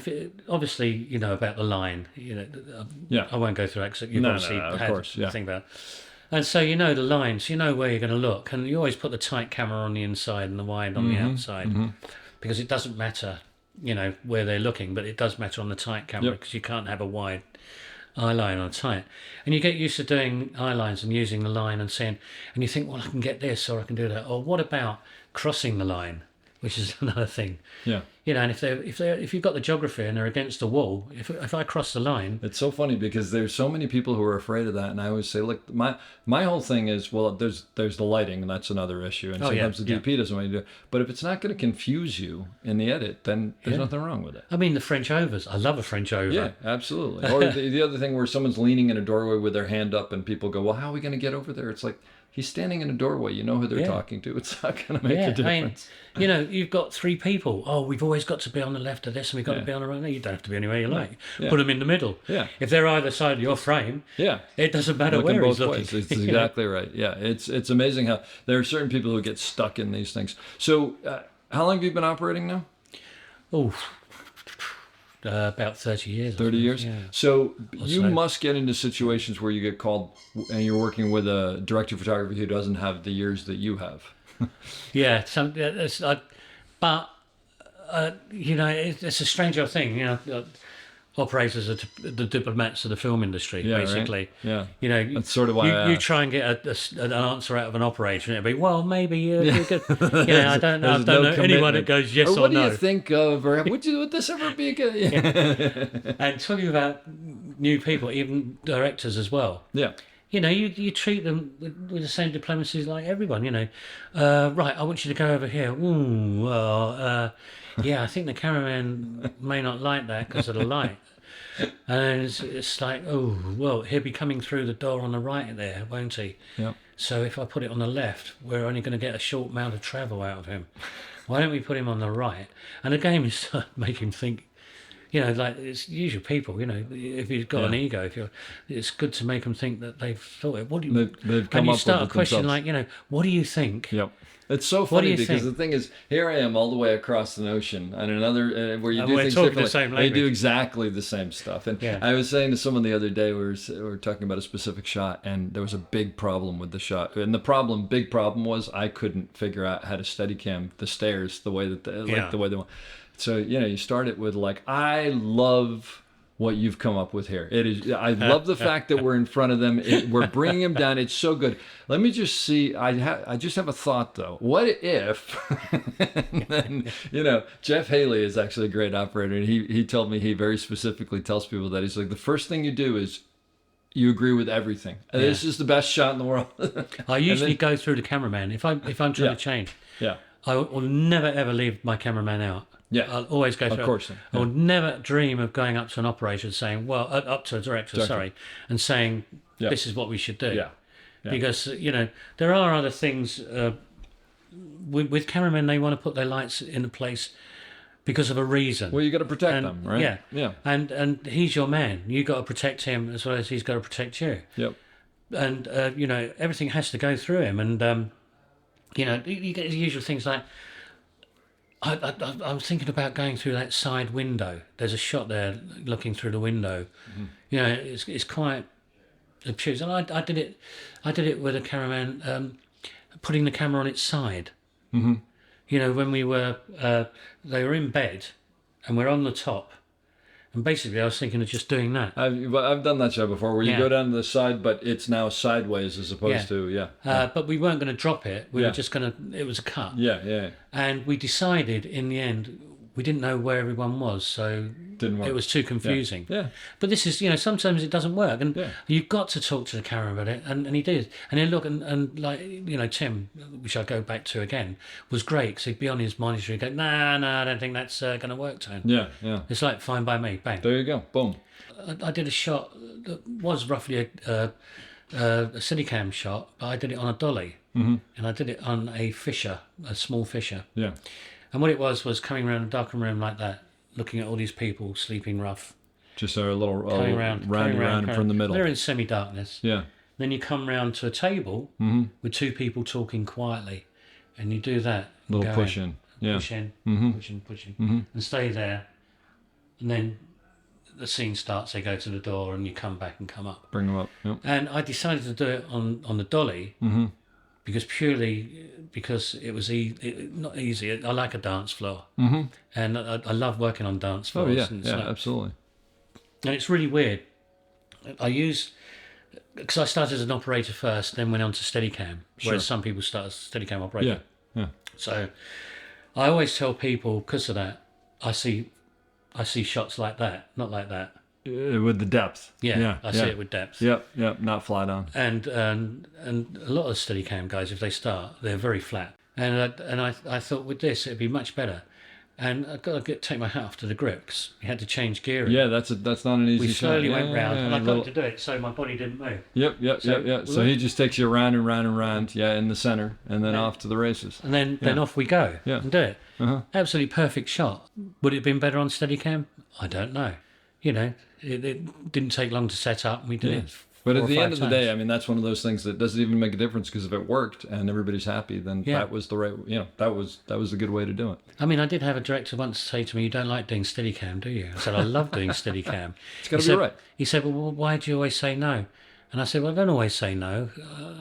obviously, you know, about the line, you know, Yeah. I won't go through that because you've No, obviously of had course, yeah. the thing about it. And so you know the lines, you know where you're going to look, and you always put the tight camera on the inside and the wide on the Mm-hmm. outside because it doesn't matter, you know, where they're looking, but it does matter on the tight camera Yep. because you can't have a wide eye line on tight. And you get used to doing eye lines and using the line and saying, and you think, well, I can get this or I can do that. Or what about crossing the line, which is another thing. Yeah. You know, and if you've got the geography and they're against a wall, if I cross the line, It's so funny because there's so many people who are afraid of that, and I always say, look, my whole thing is, well, there's the lighting, and that's another issue, and Oh, yeah, sometimes the DP doesn't want you to do it. But if it's not going to confuse you in the edit, then there's nothing wrong with it. I mean, the French overs. I love a French over. Yeah, absolutely. Or the other thing where someone's leaning in a doorway with their hand up, and people go, well, how are we going to get over there? It's like, he's standing in a doorway. You know who they're Yeah. talking to. It's not going to make Yeah, a I mean, difference. you know, you've got three people. Oh, we've always got to be on the left of this and we've got to Yeah. be on the right. No, you don't have to be anywhere you like. Yeah. Put them in the middle. Yeah. If they're either side of your frame, Yeah. it doesn't matter Looking where he's both looking. ways. It's You know? exactly right. Yeah, it's amazing how there are certain people who get stuck in these things. So, how long have you been operating now? Oh, about 30 years. I 30 think, years. Yeah. So you so. must get into situations where you get called and you're working with a director of photography who doesn't have the years that you have. Yeah, but you know, it's a strange old thing. You know, operators are the diplomats of the film industry, Yeah, right? basically. Yeah. You know, That's sort of why I you asked. try and get an answer out of an operator, and it'll be, well, maybe you're good. You know, I don't know. I There's don't no know anyone commitment. that goes yes or what no. do you think of, or would this ever be a good? And talking about new people, even directors as well. Yeah. You know, you treat them with the same diplomacy like everyone. You know, right? I want you to go over here. Ooh, well, yeah, I think the cameraman may not like that because of the light. And it's like, oh, well, he'll be coming through the door on the right there, won't he? Yeah. So if I put it on the left, we're only going to get a short amount of travel out of him. Why don't we put him on the right? And again, we start make him think, you know, like it's usual people. You know, if you've got an ego, it's good to make them think that they've thought it. What do you? They've come and you up start with a it question themselves. like, you know, what do you think? Yep. It's so What do funny you because think? the thing is, here I am all the way across the ocean, and another where you And do we're things talking the differently. same They do language. exactly the same stuff. And Yeah. I was saying to someone the other day, we were talking about a specific shot, and there was a big problem with the shot. And the big problem was I couldn't figure out how to Steadicam the stairs the way that the way they want. So you start it with like, I love what you've come up with here. It is. I love the fact that we're in front of them. We're bringing them down. It's so good. Let me just see. I just have a thought though. What if? And then, Jeff Haley is actually a great operator, and he told me he very specifically tells people that he's like, the first thing you do is you agree with everything. This is the best shot in the world. I usually go through the cameraman if I'm trying to change. Yeah. I will never ever leave my cameraman out. Yeah. I'll always go through. Of course. I would never dream of going up to an operator and saying, well, up to a director, sorry, and saying, this is what we should do. Yeah. Because, there are other things. With cameramen, they want to put their lights in a place because of a reason. Well, you got to protect them, right? Yeah. Yeah. And he's your man. You got to protect him as well as he's got to protect you. Yep. And, everything has to go through him. And, you get the usual things like, I'm thinking about going through that side window. There's a shot there looking through the window. Mm-hmm. It's quite obtuse. And I did it with a cameraman, putting the camera on its side. Mm-hmm. When we were, they were in bed and we're on the top. And basically, I was thinking of just doing that. I've done that shot before, where you go down to the side, but it's now sideways as opposed to But we weren't going to drop it. We were just going to. It was a cut. Yeah. And we decided in the end we didn't know where everyone was, so Didn't work. it was too confusing. Yeah. But this is, sometimes it doesn't work, and you've got to talk to the camera about it, and he did. And then look, and like, Tim, which I go back to again, was great, because he'd be on his monitor and go, nah, I don't think that's going to work, Tone. Yeah. It's like fine by me, bang. There you go. Boom. I did a shot that was roughly a Steadicam shot, but I did it on a dolly, and I did it on a Fisher, a small Fisher. Yeah. And what it was coming around a darkened room like that, looking at all these people sleeping rough, Just a little coming round from the middle. They're in semi-darkness. Yeah. Then you come round to a table with two people talking quietly, and you do that. Little go push in. Yeah. Push in, push in, and stay there. And then the scene starts. They go to the door, and you come back and come up. Bring them up. Yep. And I decided to do it on the dolly because it was not easy. I like a dance floor, and I love working on dance Oh floors. yeah. And Yeah. Absolutely. and it's really weird. Because I started as an operator first, then went on to Steadicam, whereas some people start as Steadicam operator. Yeah. So I always tell people, because of that, I see shots like that, not like that. With the depth. Yeah, I see it with depth. Yep. Not flat on. And a lot of Steadicam guys, if they start, they're very flat. And I thought with this it'd be much better. And I got to take my hat off to the grips. You had to change gearing. Yeah, that's not an easy We slowly shot. went round, and I got little... to do it so my body didn't move. Yep. So he just takes you around and round and round, in the center, and then off to the races. And then off we go and do it. Absolutely perfect shot. Would it have been better on Steadicam? I don't know. It didn't take long to set up. We did it. But 4 at or the 5 end of the times. day, I mean, that's one of those things that doesn't even make a difference, because if it worked and everybody's happy, then that was the right, that was a good way to do it. I mean, I did have a director once say to me, "You don't like doing Steadicam, do you?" I said, "I love doing Steadicam." It's got to be right. He said, "Well, why do you always say no?" And I said, "Well, I don't always say no."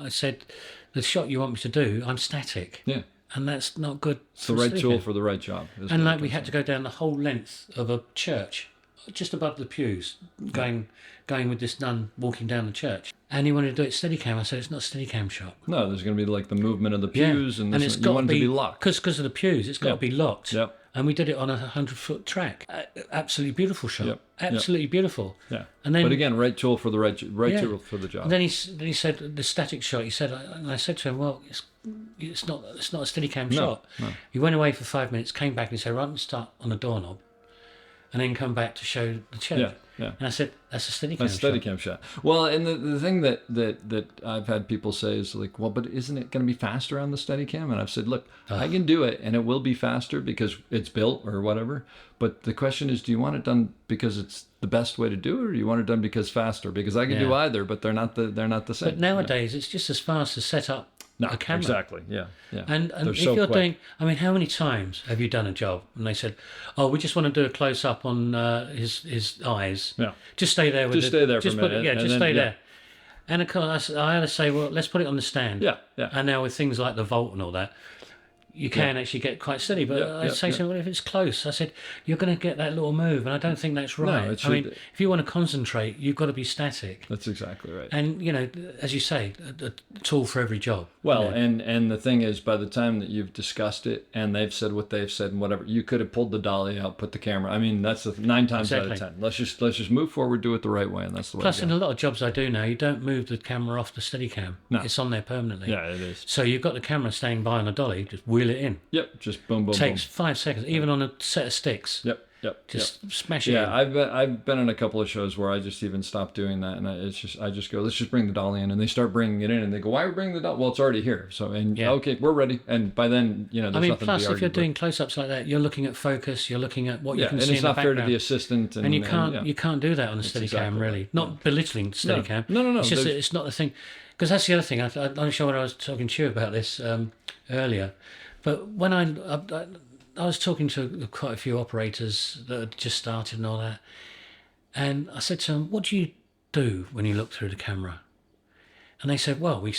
I said, "The shot you want me to do, I'm static." Yeah. And that's not good. It's the right tool for the right job. And like we had to go down the whole length of a church, just above the pews, going with this nun walking down the church. And he wanted to do it Steadicam. I said, it's not a Steadicam shot. No, there's going to be like the movement of the pews, and it's you want it to be locked. Because of the pews, it's got to be locked. Yep. And we did it on a 100-foot track. Absolutely beautiful shot. Yep. Absolutely beautiful. Yeah. And then, but again, right tool for the right tool for the job. And then he said the static shot. He said, and I said to him, well, it's not a Steadicam shot. No. He went away for 5 minutes, came back and he said, right, I'm start on the doorknob. and then come back to show the church. Yeah, yeah. And I said, that's a Steadicam That's shot. Steadicam shot. Well, and the thing that I've had people say is like, well, but isn't it going to be faster on the Steadicam? And I've said, look, I can do it, and it will be faster because it's built or whatever. But the question is, do you want it done because it's the best way to do it, or do you want it done because faster? Because I can do either, but they're not the same. But nowadays, it's just as fast to set up a camera. Exactly. Yeah. Yeah. And They're if so you're quick. doing, I mean, how many times have you done a job and they said, "Oh, we just want to do a close up on his eyes. Yeah. Just stay there with Just stay there for just a put it, minute, yeah, and just then- stay yeah. there." And of course, I had to say, well, let's put it on the stand. Yeah, yeah. And now with things like the Volt and all that, you can actually get quite steady. But I say to him, well, if it's close, I said, you're going to get that little move, and I don't think that's right. it I mean, should- if you want to concentrate, you've got to be static. That's exactly right. And, you know, as you say, a tool for every job. Well, you know. and the thing is, by the time that you've discussed it and they've said what they've said and whatever, you could have pulled the dolly out, put the camera. I mean, that's 9 times out of Exactly. 10. Let's just move forward, do it the right way, and that's the way. Plus, to in go. a lot of jobs I do now, you don't move the camera off the Steadicam. No. It's on there permanently. Yeah, it is. So you've got the camera staying by on a dolly, just wheel it in. Yep, just boom, boom, Takes 5 seconds, even on a set of sticks. boom. Yep. Just smash it Yeah, in. I've been in a couple of shows where I just even stopped doing that, and I just go, let's just bring the dolly in, and they start bringing it in, and they go, why are we bringing the dolly? Well, it's already here, so okay, we're ready, and by then there's I mean, nothing plus, to be if you're argued doing close-ups like that, you're looking at focus, you're looking at what with. you Yeah, can and see it's in the not fair background. to the assistant, and you can't do that on a Steadicam, exactly really. right. Not belittling Steadicam. No. It's just that There's- it's not the thing. Because that's the other thing. I'm not sure when I was talking to you about this earlier, but when I was talking to quite a few operators that had just started and all that, and I said to them, "What do you do when you look through the camera?" And they said, "Well, we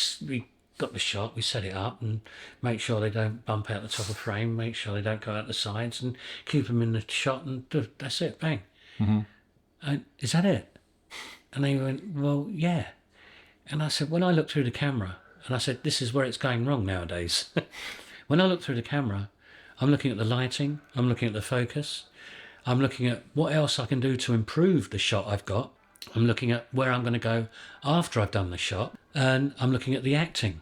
got the shot, we set it up, and make sure they don't bump out the top of frame, make sure they don't go out the sides, and keep them in the shot, and that's it, bang." Mm-hmm. And is that it? And they went, "Well, yeah." And I said, when I look through the camera, and I said, this is where it's going wrong nowadays. When I look through the camera, I'm looking at the lighting, I'm looking at the focus, I'm looking at what else I can do to improve the shot I've got, I'm looking at where I'm going to go after I've done the shot, and I'm looking at the acting.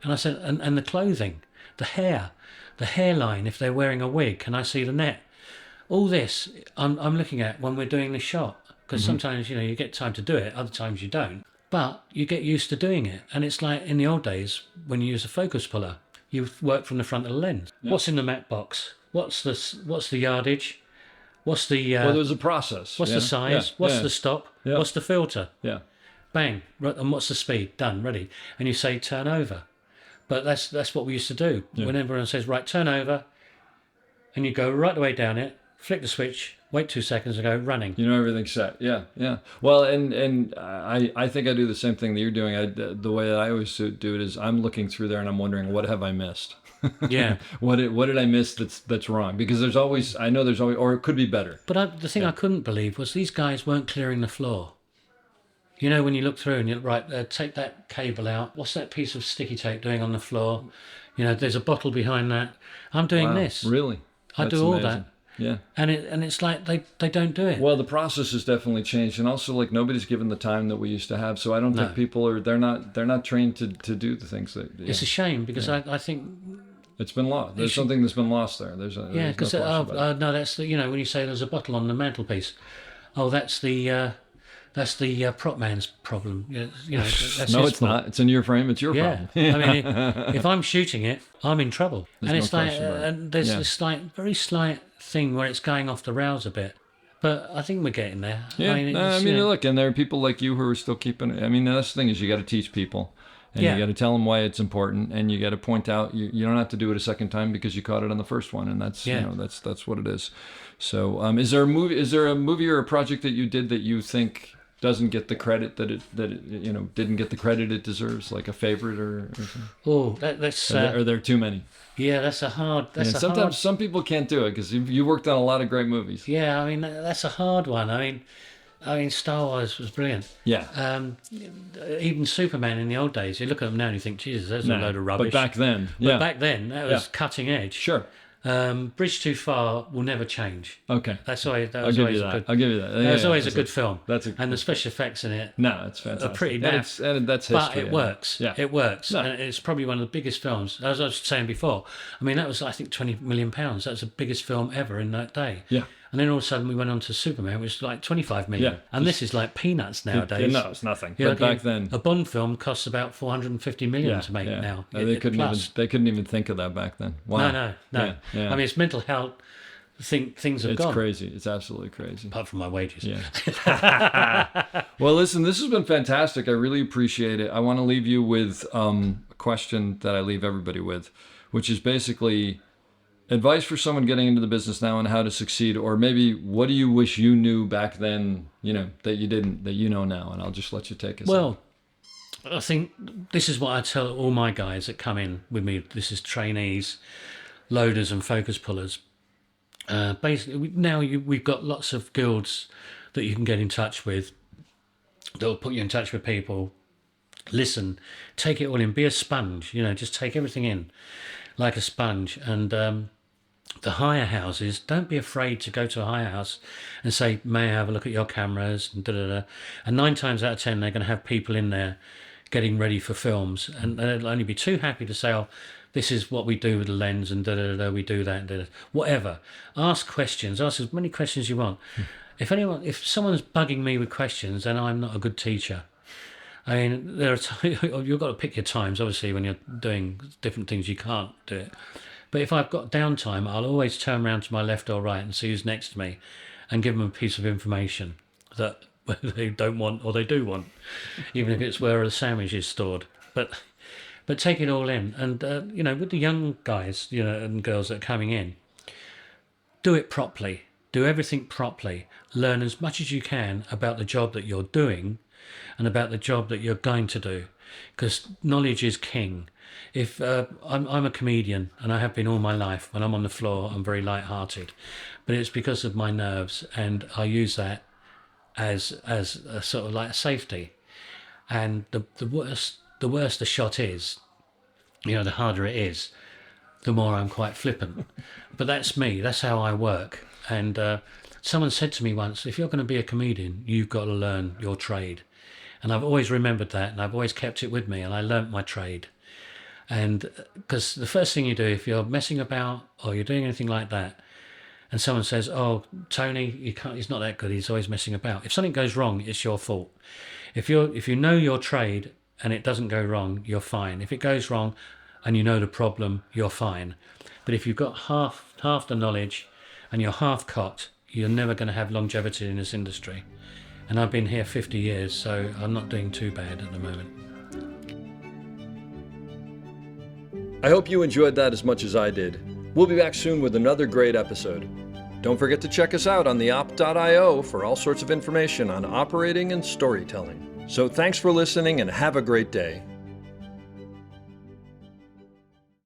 And I said, and the clothing, the hairline, if they're wearing a wig, can I see the net? All this I'm looking at when we're doing the shot, because sometimes, you get time to do it, other times you don't. But you get used to doing it. And it's like in the old days when you use a focus puller, you work from the front of the lens. Yeah. What's in the matte box? What's the yardage? What's the well, there's a process. What's the size? What's the stop? What's the filter? Yeah. Bang. Right, and what's the speed? Done. Ready. And you say turn over. But that's what we used to do. Yeah. When everyone says, right, turn over, and you go right the way down it, flick the switch, wait 2 seconds and go running. Everything's set. Yeah. Well, and I think I do the same thing that you're doing. The way that I always do it is I'm looking through there and I'm wondering, what have I missed? Yeah. What did I miss that's wrong? Because there's always, or it could be better. But the thing I couldn't believe was these guys weren't clearing the floor. When you look through and you're right, take that cable out. What's that piece of sticky tape doing on the floor? There's a bottle behind that. I'm doing this. Really? I do all that. Yeah. And it's like they don't do it. Well, the process has definitely changed, and also like nobody's given the time that we used to have. So I don't think people they're not trained to do the things that. Yeah. It's a shame because I think it's been lost. There's something that's been lost there. There's because no, that's the when you say there's a bottle on the mantelpiece, that's the prop man's problem. That's no, his it's fault. not. It's in your frame. It's your problem. I mean, if I'm shooting it, I'm in trouble. There's and it's no like, question about it. and there's this very slight thing where it's going off the rails a bit. But I think we're getting there. Yeah, I mean, look, and there are people like you who are still keeping it. I mean, that's the thing is you got to teach people. And you got to tell them why it's important, and you got to point out you don't have to do it a second time because you caught it on the first one, and that's that's what it is. So, is there a movie or a project that you did that you think doesn't get the credit that it didn't get the credit it deserves, like a favorite or something? Oh, that's Are there too many? Yeah, that's a hard. Sometimes some people can't do it because you worked on a lot of great movies. Yeah, I mean that's a hard one. I mean, Star Wars was brilliant. Yeah. Even Superman in the old days, you look at them now and you think, Jesus, there's a load of rubbish. But back then, back then, that was cutting edge. Sure. Bridge Too Far will never change. Okay. That was I'll give you that. That was always a good film. And the special effects in it. No, it's fantastic. Are pretty naff. And that's history. But it works. Yeah. It works. No. And it's probably one of the biggest films. As I was saying before, I mean, that was, I think, £20 million. That was the biggest film ever in that day. Yeah. And then all of a sudden we went on to Superman, which is like 25 million. Yeah. And this is like peanuts nowadays. No, it's nothing. Yeah, But back then, a Bond film costs about 450 million to make now. They couldn't even think of that back then. Wow. No. Yeah, yeah. I mean, it's mental health. Things have It's gone. crazy. It's absolutely crazy. Apart from my wages. Yeah. Well, listen, this has been fantastic. I really appreciate it. I want to leave you with a question that I leave everybody with, which is basically advice for someone getting into the business now and how to succeed, or maybe what do you wish you knew back then, that you didn't, that you know now? And I'll just let you take us. Well, I think this is what I tell all my guys that come in with me. This is trainees, loaders and focus pullers. Basically, now we've got lots of guilds that you can get in touch with. They'll put you in touch with people. Listen, take it all in. Be a sponge. Just take everything in like a sponge. And the hire houses, don't be afraid to go to a hire house and say, "May I have a look at your cameras?" And da-da-da. And 9 times out of 10, they're going to have people in there getting ready for films, and they'll only be too happy to say, "Oh, this is what we do with the lens, and da-da-da, we do that, and da-da." Whatever. Ask questions. Ask as many questions as you want. If someone's bugging me with questions, then I'm not a good teacher. I mean, you've got to pick your times. Obviously, when you're doing different things, you can't do it. But if I've got downtime, I'll always turn around to my left or right and see who's next to me and give them a piece of information that they don't want or they do want, even if it's where the sandwich is stored. But take it all in. And, with the young guys, and girls that are coming in, do it properly. Do everything properly. Learn as much as you can about the job that you're doing and about the job that you're going to do, because knowledge is king. If I'm a comedian, and I have been all my life. When I'm on the floor, I'm very light-hearted, but it's because of my nerves, and I use that as a sort of like a safety. And the worse the shot is, the harder it is, the more I'm quite flippant. But that's me. That's how I work. And someone said to me once, if you're going to be a comedian, you've got to learn your trade. And I've always remembered that, and I've always kept it with me, and I learnt my trade. And because the first thing you do, if you're messing about or you're doing anything like that, and someone says, "Oh, Tony, he's not that good, he's always messing about." If something goes wrong, it's your fault. If you know your trade and it doesn't go wrong, you're fine. If it goes wrong and you know the problem, you're fine. But if you've got half the knowledge and you're half cocked, you're never going to have longevity in this industry. And I've been here 50 years, so I'm not doing too bad at the moment. I hope you enjoyed that as much as I did. We'll be back soon with another great episode. Don't forget to check us out on theop.io for all sorts of information on operating and storytelling. So thanks for listening and have a great day.